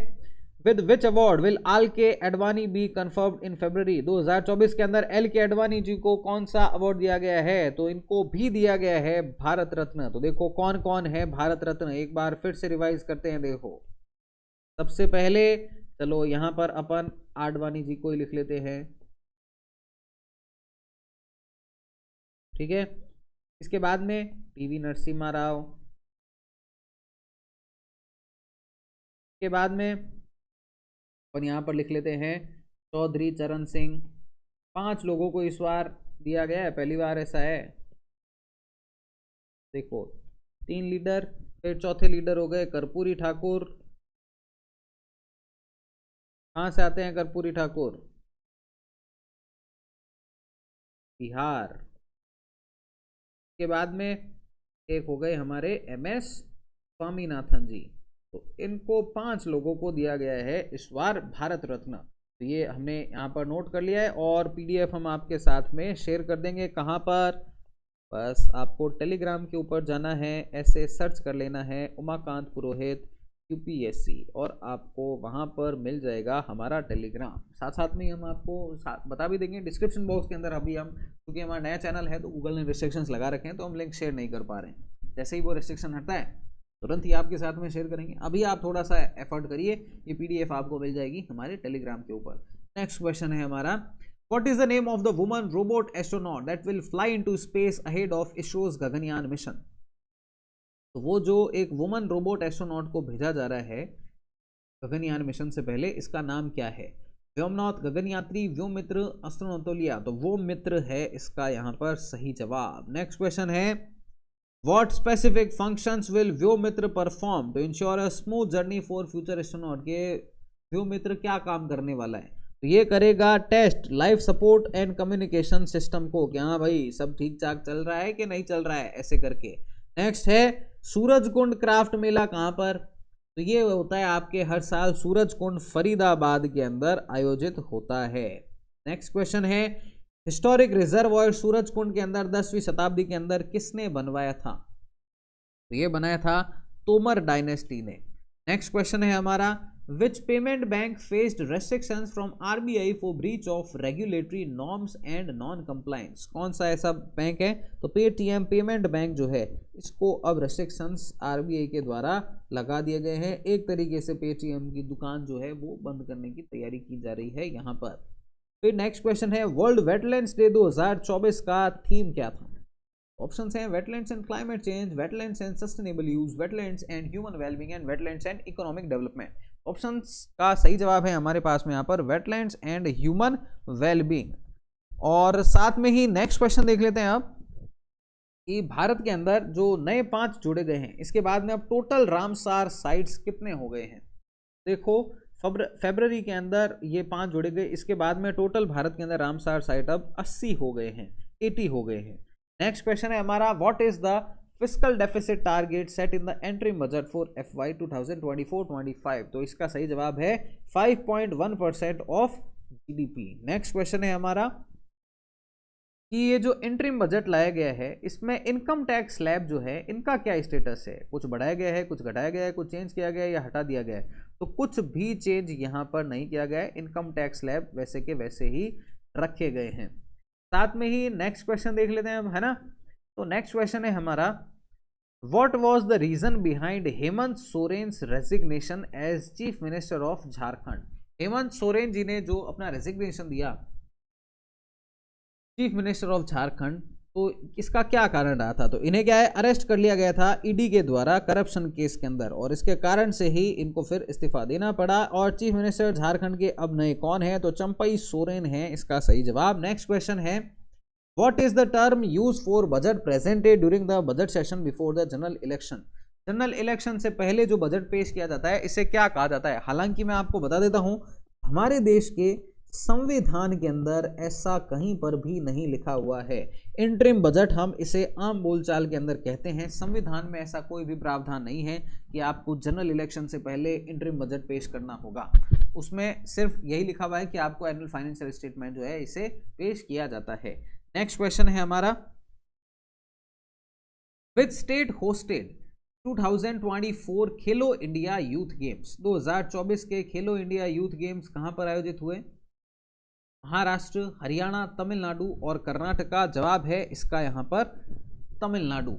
With which award will आल के Advani be confirmed in February? 2024 के अंदर एल के अडवाणी जी को कौन सा अवार्ड दिया गया है? तो इनको भी दिया गया है भारत रत्न। तो देखो कौन कौन है भारत रत्न, एक बार फिर से रिवाइज करते हैं। देखो सबसे पहले चलो यहाँ पर अपन आडवाणी जी को ही लिख लेते हैं, ठीक है। इसके बाद में पीवी नरसिम्हा राव, के बाद में और यहाँ पर लिख लेते हैं चौधरी चरण सिंह। 5 लोगों को इस बार दिया गया है, पहली बार ऐसा है। देखो 3 लीडर, फिर चौथे लीडर हो गए कर्पूरी ठाकुर। कहाँ से आते हैं कर्पूरी ठाकुर? बिहार। के बाद में एक हो गए हमारे MS स्वामीनाथन जी। तो इनको 5 लोगों को दिया गया है इस बार भारत रत्न। तो ये हमने यहाँ पर नोट कर लिया है और PDF हम आपके साथ में शेयर कर देंगे। कहाँ पर? बस आपको टेलीग्राम के ऊपर जाना है, ऐसे सर्च कर लेना है उमाकांत पुरोहित UPSC और आपको वहाँ पर मिल जाएगा हमारा टेलीग्राम। साथ साथ में हम आपको बता भी देंगे डिस्क्रिप्शन बॉक्स के अंदर। अभी हम क्योंकि हमारा नया चैनल है तो गूगल ने रिस्ट्रिक्शंस लगा रखे हैं तो हम लिंक शेयर नहीं कर पा रहे हैं। जैसे ही वो रिस्ट्रिक्शन हटता है तुरंत ही आपके साथ में शेयर करेंगे। अभी आप थोड़ा सा एफर्ट करिए, ये PDF आपको मिल जाएगी हमारे टेलीग्राम के ऊपर। नेक्स्ट क्वेश्चन है हमारा what is the name of the woman robot astronaut that will fly into space ahead of ISRO's Gaganyaan mission? तो वो जो एक वुमन रोबोट एस्ट्रोनॉट को भेजा जा रहा है गगनयान मिशन से पहले, इसका नाम क्या है? व्योमनॉट, गगनयात्री, व्योममित्र, अस्ट्रोनोटोलिया। तो वो मित्र है इसका यहाँ पर सही जवाब। नेक्स्ट क्वेश्चन है What specific functions will Vyommitra perform to ensure a smooth journey for future astronaut? के व्योममित्र क्या काम करने वाला है? तो ये करेगा test life support and communication system को, कि हाँ भाई सब ठीक ठाक चल रहा है कि नहीं चल रहा है, ऐसे करके। नेक्स्ट है सूरजकुंड क्राफ्ट मेला कहाँ पर? तो ये होता है आपके हर साल सूरजकुंड फरीदाबाद के अंदर आयोजित होता है। नेक्स्ट क्वेश्चन है हिस्टोरिक रिजर्वॉयर सूरजकुंड के अंदर 10वीं शताब्दी के अंदर किसने बनवाया था? तो ये बनाया था तोमर डायनेस्टी ने। नेक्स्ट क्वेश्चन है हमारा विच payment bank faced restrictions from RBI for breach of regulatory norms and non compliance. कौन सा ऐसा बैंक है? तो पेटीएम पेमेंट बैंक जो है इसको अब रेस्ट्रिक्शंस आरबीआई के द्वारा लगा दिए गए हैं। एक तरीके से पेटीएम की दुकान जो है वो बंद करने की तैयारी की जा रही है यहाँ पर। फिर नेक्स्ट क्वेश्चन है, वर्ल्ड वेटलैंड्स डे 2024 का थीम क्या था? ऑप्शंस हैं wetlands and climate change, wetlands and sustainable use, wetlands and human wellbeing and wetlands and economic development. Options का सही जवाब है हमारे पास में यहाँ पर वेटलैंड्स एंड ह्यूमन वेलबींग। और साथ में ही नेक्स्ट क्वेश्चन देख लेते हैं आप कि भारत के अंदर जो नए 5 जोड़े गए हैं इसके बाद में अब टोटल रामसार साइट्स कितने हो गए हैं? देखो फरवरी के अंदर ये 5 जोड़े गए, इसके बाद में टोटल भारत के अंदर रामसार साइट अब 80 हो गए हैं, 80 हो गए हैं। नेक्स्ट क्वेश्चन है हमारा, what is the fiscal deficit target set in the interim budget for FY 2024-25? तो इसका सही जवाब है 5.1% ऑफ GDP। नेक्स्ट क्वेश्चन है हमारा कि ये जो इंटरिम बजट लाया गया है इसमें इनकम टैक्स स्लैब जो है इनका क्या स्टेटस है? कुछ बढ़ाया गया है, कुछ घटाया गया है, कुछ चेंज किया गया है या हटा दिया गया है? तो कुछ भी चेंज यहाँ पर नहीं किया गया है, इनकम टैक्स स्लैब वैसे के वैसे ही रखे गए हैं। साथ में ही नेक्स्ट क्वेश्चन देख लेते हैं हम, है ना। तो नेक्स्ट क्वेश्चन है हमारा, what was the reason behind Hemant Soren's resignation as chief minister of Jharkhand? Hemant Soren ji ने जो अपना रेजिग्नेशन दिया चीफ मिनिस्टर ऑफ झारखंड, तो इसका क्या कारण रहा था? तो इन्हें क्या है, अरेस्ट कर लिया गया था ईडी के द्वारा करप्शन केस के अंदर, और इसके कारण से ही इनको फिर इस्तीफा देना पड़ा। और चीफ मिनिस्टर झारखंड के अब नए कौन है? तो चंपई सोरेन है इसका सही जवाब। नेक्स्ट क्वेश्चन है, what is the term use for budget presented during the budget session before the general election? General election से पहले जो बजट पेश किया जाता है इसे क्या कहा जाता है? हालांकि मैं आपको बता देता हूं, हमारे देश के संविधान के अंदर ऐसा कहीं पर भी नहीं लिखा हुआ है। इंटरिम बजट हम इसे आम बोलचाल के अंदर कहते हैं, संविधान में ऐसा कोई भी प्रावधान नहीं है कि आपको जनरल इलेक्शन से पहले इंटरिम बजट पेश करना होगा। उसमें सिर्फ यही लिखा हुआ है कि आपको एनुअल फाइनेंशियल स्टेटमेंट जो है इसे पेश किया जाता है। नेक्स्ट क्वेश्चन है हमारा, which state hosted 2024 Khelo India youth games? 2024 के खेलो इंडिया यूथ गेम्स कहां पर आयोजित हुए? महाराष्ट्र, हरियाणा, तमिलनाडु और कर्नाटका। जवाब है इसका यहाँ पर तमिलनाडु।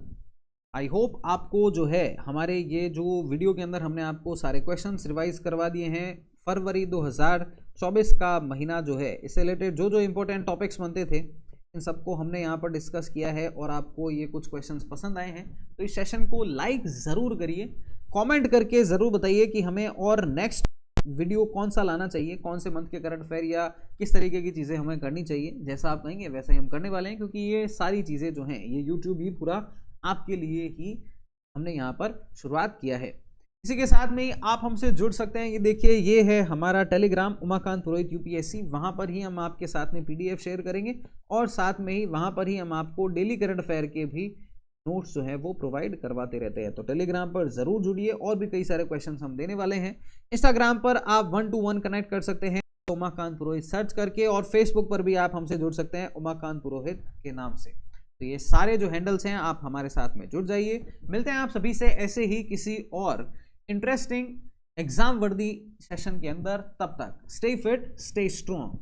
आई होप आपको जो है हमारे ये जो वीडियो के अंदर हमने आपको सारे क्वेश्चंस रिवाइज करवा दिए हैं। फरवरी 2024 का महीना जो है इससे रिलेटेड जो जो इंपॉर्टेंट टॉपिक्स बनते थे इन सबको हमने यहाँ पर डिस्कस किया है, और आपको ये कुछ क्वेश्चंस पसंद आए हैं तो इस सेशन को लाइक ज़रूर करिए, कमेंट करके ज़रूर बताइए कि हमें और नेक्स्ट वीडियो कौन सा लाना चाहिए, कौन से मंथ के करंट अफेयर या किस तरीके की चीज़ें हमें करनी चाहिए। जैसा आप कहेंगे वैसा ही हम करने वाले हैं, क्योंकि ये सारी चीज़ें जो हैं ये यूट्यूब ही पूरा आपके लिए ही हमने यहाँ पर शुरुआत किया है। इसी के साथ में ही आप हमसे जुड़ सकते हैं। ये देखिए, ये है हमारा टेलीग्राम उमाकांत पुरोहित UPSC। वहाँ पर ही हम आपके साथ में PDF शेयर करेंगे, और साथ में ही वहाँ पर ही हम आपको डेली करंट अफेयर के भी नोट्स जो है वो प्रोवाइड करवाते रहते हैं। तो टेलीग्राम पर जरूर जुड़िए, और भी कई सारे क्वेश्चंस हम देने वाले हैं। इंस्टाग्राम पर आप 1-to-1 कनेक्ट कर सकते हैं उमाकांत पुरोहित सर्च करके, और फेसबुक पर भी आप हमसे जुड़ सकते हैं उमाकांत पुरोहित के नाम से। तो ये सारे जो हैंडल्स हैं आप हमारे साथ में जुड़ जाइए। मिलते हैं आप सभी से ऐसे ही किसी और इंटरेस्टिंग एग्जाम वर्दी सेशन के अंदर। तब तक स्टे फिट, स्टे स्ट्रॉन्ग।